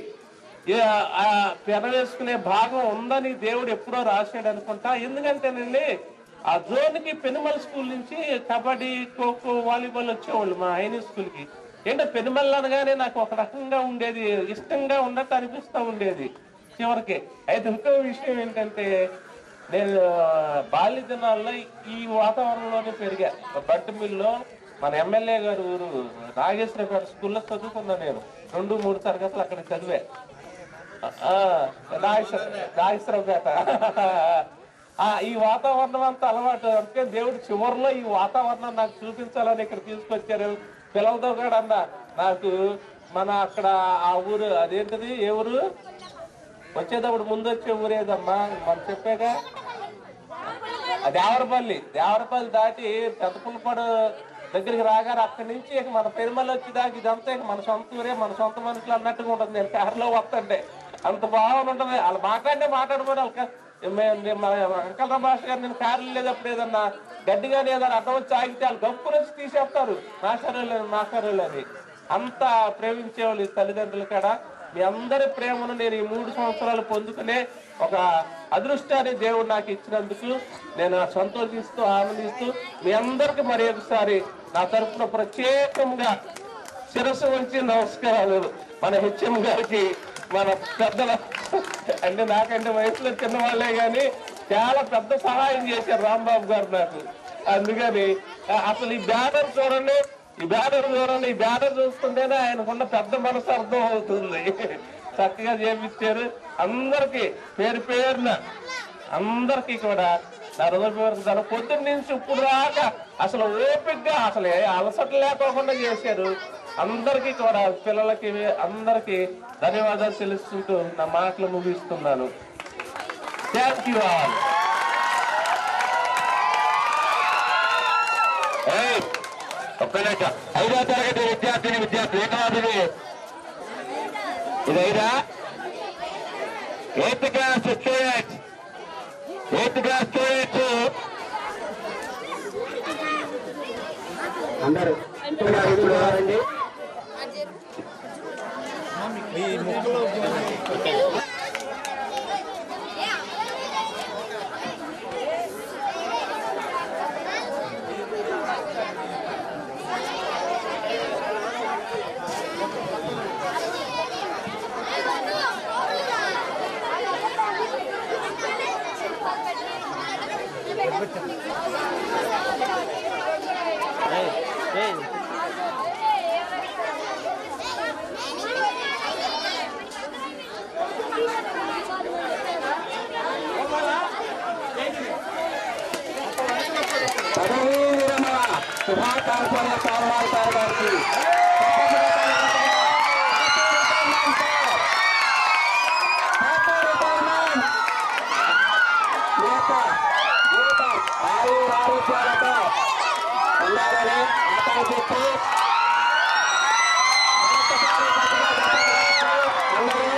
పెనవేసుకునే భాగం ఉందని దేవుడు ఎప్పుడో రాశాడు అనుకుంటా. ఎందుకంటేనండి ఆ జోన్కి పెనుమల స్కూల్ నుంచి కబడ్డీ, ఖోఖో, వాలీబాల్ వచ్చేవాళ్ళు మా హైనీ స్కూల్కి. ఏంటో పెనుమల్ అనగానే నాకు ఒక రకంగా ఉండేది, ఇష్టంగా ఉన్నట్టు అనిపిస్తూ ఉండేది చివరికి. అయితే ఇంకో విషయం ఏంటంటే, నేను బాల్య దినాల్లో ఈ వాతావరణంలోనే పెరిగా. బట్టు మిల్లో మన ఎమ్మెల్యే గారు ఊరు నాగేశ్వరపేట స్కూల్లో చదువుకున్నా. నేను 2, 3 తరగతులు అక్కడ చదివా. నాగేశ్వరపేట. ఈ వాతావరణం అంతా అలవాటు. అంటే దేవుడు చివరిలో ఈ వాతావరణం నాకు చూపించాలని ఇక్కడ తీసుకొచ్చారు. పిల్లలతో కూడా అన్న నాకు అక్కడ ఆ ఊరు అదేంటిది, ఏ ఊరు వచ్చేటప్పుడు ముందు వచ్చే ఊరేదమ్మా మనం చెప్పాగా, దేవరపల్లి దాటి పెద్దపుల్లపాడు దగ్గరికి రాగారు. అక్కడి నుంచి మన పెరుమల వచ్చి దాకా ఇదంతా మన సొంత ఊరే, మన సొంత మనుషులు అన్నట్టుగా ఉంటుంది. నేను కారులో వస్తుంటే అంత బాగుంది ఉంటుంది. వాళ్ళు మాట్లాడుకోవడం అంకల్ భాష గారు నేను కారులో లేదప్పుడు ఏదన్నా గడ్డిగా ఏదన్నా అడ్డం వచ్చి ఆగితే వాళ్ళు గప్పు నుంచి తీసేస్తారు మాస్టర్లు అని. అంత ప్రేమించేవాళ్ళు ఈ తల్లిదండ్రులు కూడా. మీ అందరి ప్రేమను నేను ఈ 3 సంవత్సరాలు పొందుకునే ఒక అదృష్టాన్ని దేవుడు నాకు ఇచ్చినందుకు నేను సంతోషిస్తూ ఆనందిస్తూ మీ అందరికి మరి ఒకసారి నా తరఫున ప్రత్యేకంగా శిరస్సు వంచి నమస్కారాలు. మన హెచ్ఎం గారికి, మన పెద్దల అంటే నాకంటే వయసులో చిన్నవాళ్లే కానీ చాలా పెద్ద సహాయం చేశారు రాంబాబు గారు నాకు. అందుకని అసలు ఈ బ్యానర్ చూడండి, ఈ బ్యానర్ చూస్తుంటేనే ఆయనకున్న పెద్ద మనసు అర్థం అవుతుంది. చక్కగా చేపించారు. అందరికి పేరున అందరికి కూడా నా హృదయపూర్వక పొద్దున్న నుంచి ఇప్పుడు దాకా అసలు ఓపికగా అసలు అలసట లేకోకుండా చేశారు. అందరికీ కూడా పిల్లలకి అందరికి ధన్యవాదాలు తెలుస్తుంటూ నా మాటలు ముగిస్తున్నాను. Thank you all. ఒక్కలేక 5వ తరగతి విద్యార్థి ఏకాదిని ఇదైనా 8th క్లాస్ స్టూడెంట్స్ అందరూ రండి. శుభాకాంక్షల పాల్గొంటారు గారికి ఆరోగ్యాలతో ఉండాలని ఆకాంక్షిస్తూ అందరూ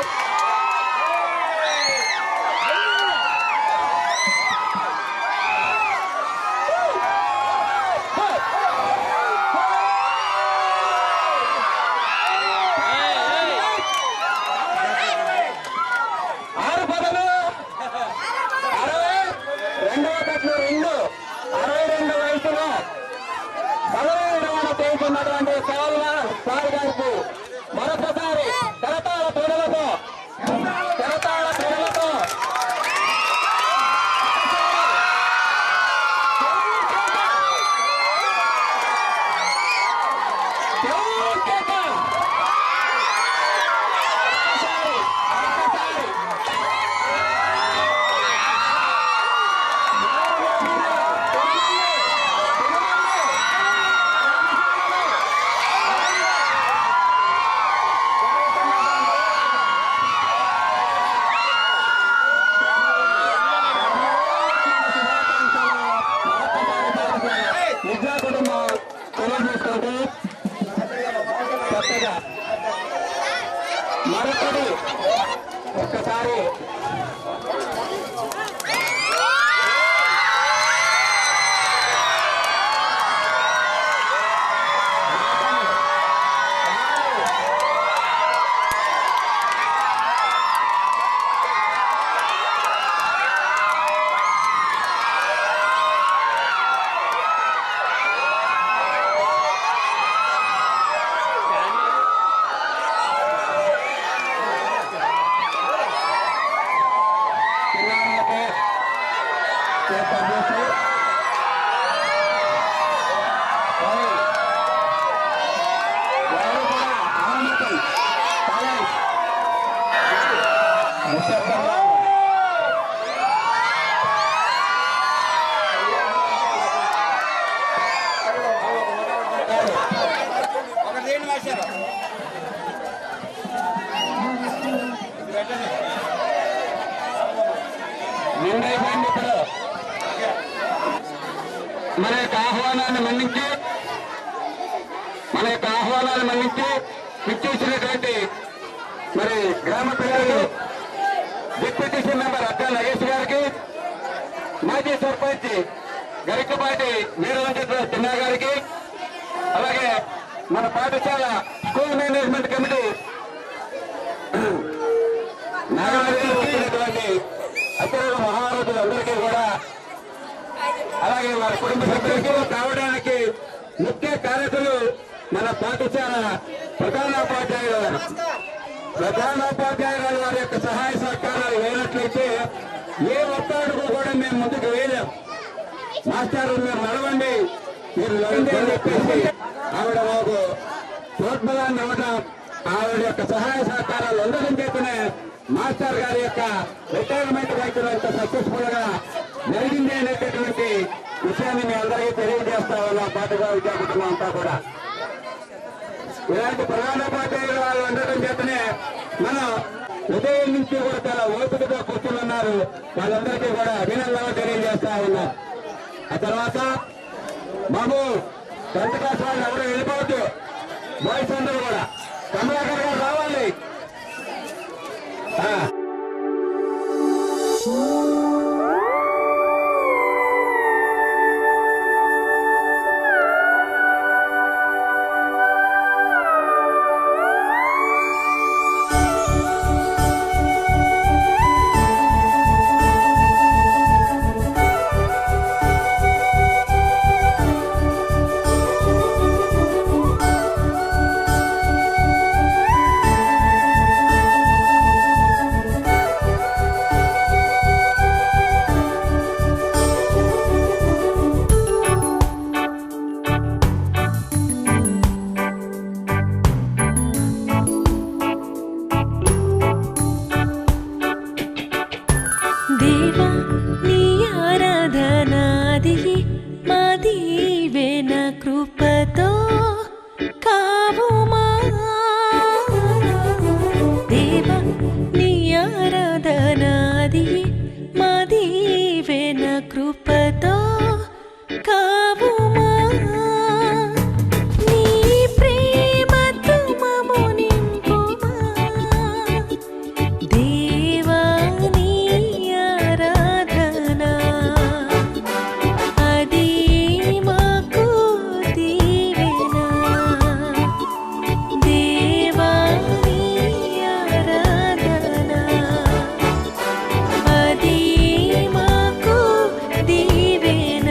విద్యా కుటుంబం తెలియజేసుకుంటూ కొత్తగా మరొకటి ఒక్కసారి నిర్ణయించండి. ఇప్పుడు మన యొక్క ఆహ్వానాన్ని మన్నించి ఇచ్చేసినటువంటి మరి గ్రామ పిల్లలు డిప్యూటీసీ మెంబర్ అక్క నగేష్ గారికి, మాజీ సర్పంచ్ గరికపాటి వీరవంచ చిన్న గారికి, అలాగే మన పాఠశాల స్కూల్ మేనేజ్మెంట్ కమిటీ నాగరాజులటువంటి అత్యధిక మహారథులందరికీ కూడా, అలాగే వారి కుటుంబ సభ్యులకి రావడానికి ముఖ్య కారకులు మన పాఠశాల ప్రధానోపాధ్యాయులు వారి యొక్క సహాయ సహకారాలు లేనట్లయితే ఏ ఒక్క అడుగు కూడా మేము ముందుకు వేయలేం. మాస్టారు మీరు నడవండి, మీరు నడవండి అని చెప్పేసి ఆవిడ మాకు ప్రోత్సాహాన్ని ఇవ్వడం, ఆవిడ యొక్క సహాయ సహకారాలు అందడం చేతనే మాస్టర్ గారి యొక్క రిటైర్మెంట్ రైతులంతా సక్సెస్ఫుల్ గా జరిగింది అనేటటువంటి విషయాన్ని మీ అందరికీ తెలియజేస్తా ఉన్నాం. పాటుగా విద్యా కుటుంబం అంతా కూడా ఇలాంటి ప్రధానోపాధ్యాయులు వాళ్ళు ఉండటం చేతనే మనం ఉదయం నుంచి కూడా చాలా ఓపికగా కూర్చున్నారు. వాళ్ళందరికీ కూడా అభినందనలు తెలియజేస్తా ఉన్నాం. ఆ తర్వాత బాబు 10th క్లాస్ వాళ్ళు ఎవరు వెళ్ళిపోవద్దు, బాయ్స్ అందరూ కూడా కమలాకర్ గారు రావాలి. దేవా నీ ఆరాధనాది మా దీవెన కృపతో కావుమా. దేవా నీ ఆరాధనాది మా దీవెన కృపతో కావుమా. నీ ప్రేమతో మమ్ము నింపుమా. దేవా నీ ఆరాధన అది మాకు దీవెన. దేవా నీ ఆరాధన అది మాకు దీవెన.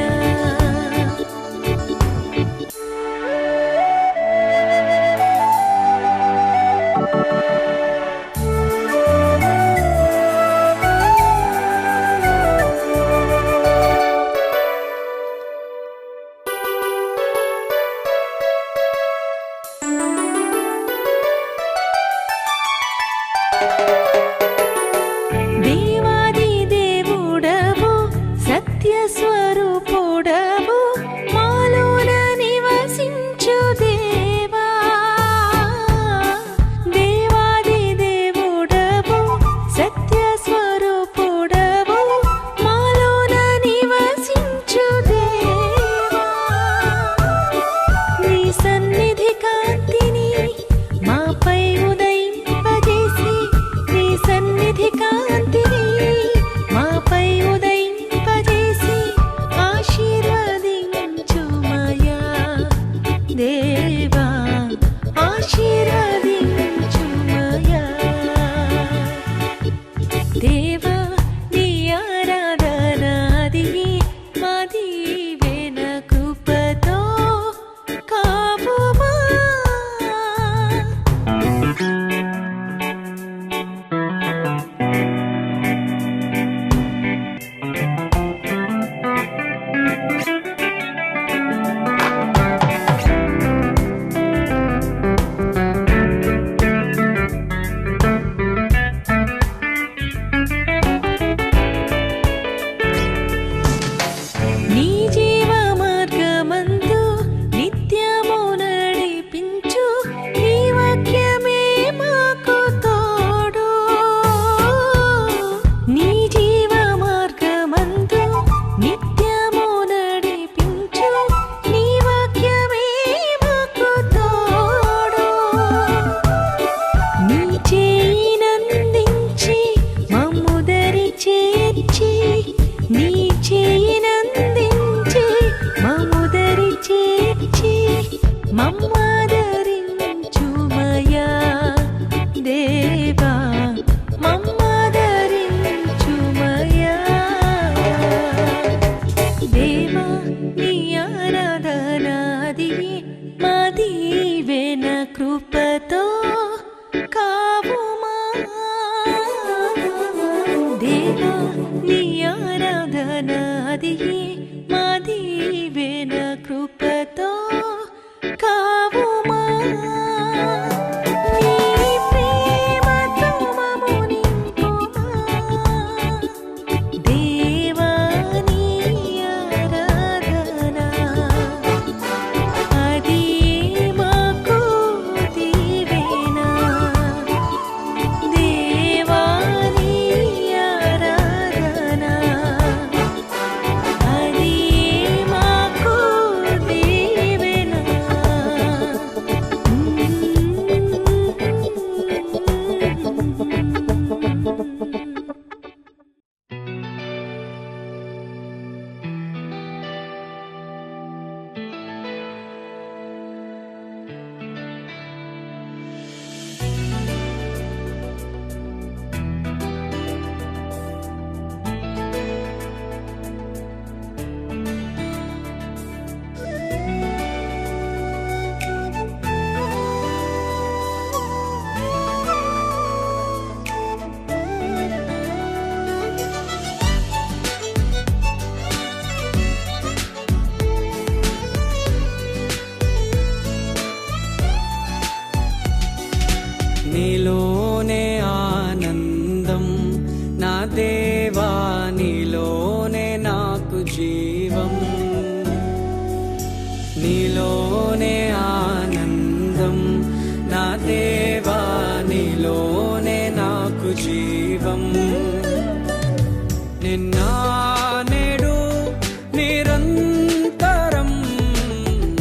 నీలోనే ఆనందం నా దేవా, నీలోనే నాకు జీవం. నీలోనే ఆనందం నా దేవా, నీలోనే నాకు జీవం. నిన్న నేడు నిరంతరం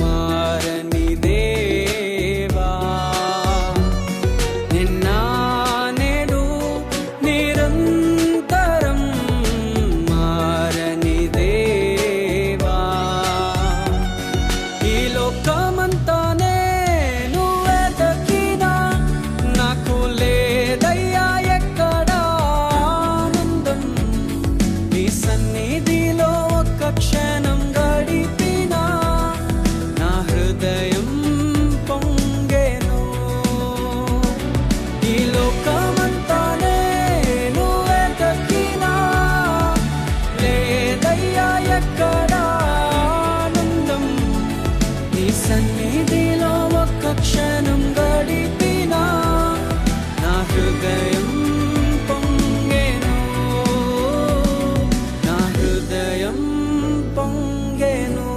మారని దేవా, నిన్న నేడు నిరంతరం మారని దేవా. ఈ లోకమంతానే నువ్వే దక్కినా నాకు లేదయ్యా ఎక్కడా ఆనందం. నీ సన్నిధిలో ఒక్క క్షణం గడిపినా నా హృదయం పొంగెను. ఈ లోకమంతానే నువ్వే దక్కినా లేదయ్యా ఎక్కడా ఆనందం. నీ సన్నిధిలో ఒక్క క్షణం గడిపినా నా హృదయం పొంగెను. నా హృదయం పొంగెను.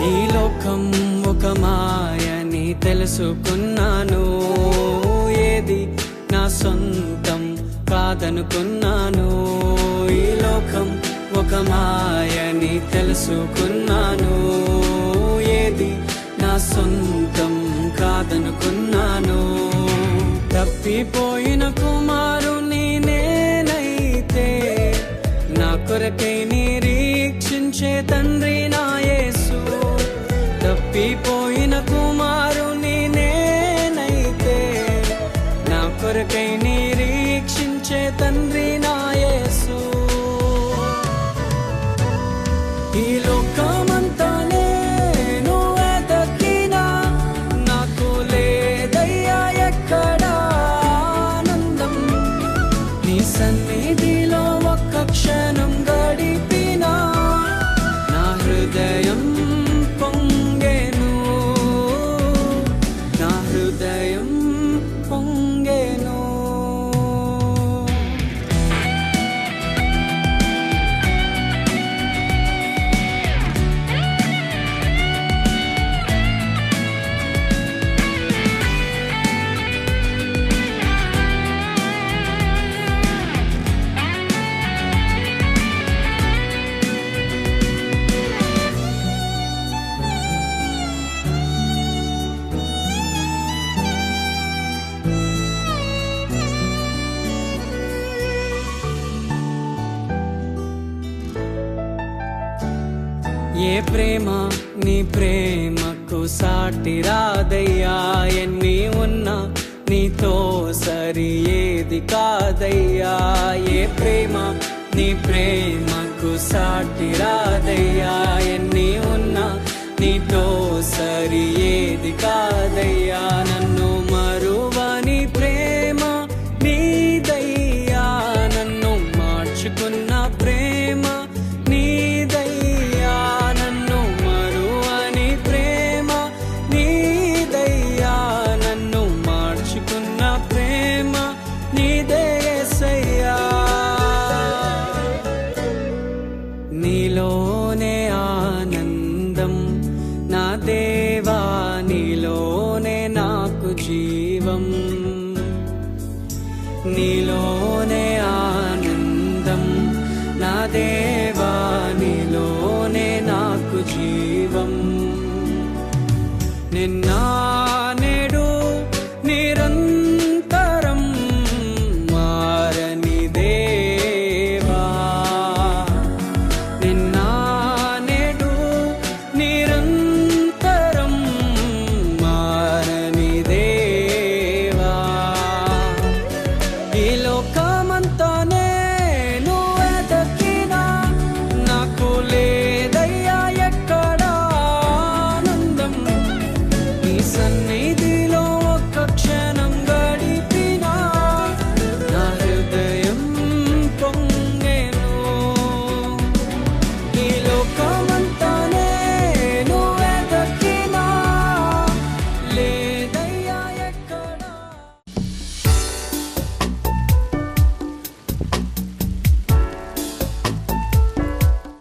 ఈ లోకం ఒక మాయని తెలుసుకున్నాను, ఏది నా సొంతం కాదనుకున్నాను. ఈ లోకం ఒక మాయని తెలుసుకున్నాను, ఏది నా సొంతం కాదనుకున్నాను. తప్పిపోయిన కుమారుని నేనైతే నా కొరకై నిరీక్షించే తండ్రి నా యేసు. తప్పిపోయిన కుమారుని నేనైతే నా కొరకై నిరీక్షించే తండ్రి నా యేసు. ఈ లోకమంతానే నువ్వే దక్కినా నాకు లేదయ్యా ఎక్కడా ఆనందం. నీ సన్నిధిలో ఒక్క క్షణం గడిపినా నా హృదయం పొంగెను. నా హృదయం పొంగెను. ఏ ప్రేమ నీ ప్రేమకు సాటి రాదయ్యా. ఎన్ని ఉన్నా నీతో సరి ఏది కాదయ్యా. ఏ ప్రేమ నీ ప్రేమకు సాటి రాదయ్యా. ఎన్ని ఉన్నా నీతో సరి ఏది కాదయ్యా. నన్ను మరువని ప్రేమ నీదయ్యా. నన్ను మార్చుకున్న ప్రేమ నీదయ్యా. నన్ను మరువని ప్రేమ నీదయ్యా. నన్ను మార్చుకున్న ప్రేమ నీదే యేసయ్యా. నీలోనే ఆనందం నా దేవా, నీలోనే నాకు జీవం. నీలోనే ఆనందం నా దేవా, నీలోనే నాకు జీవం. నిన్న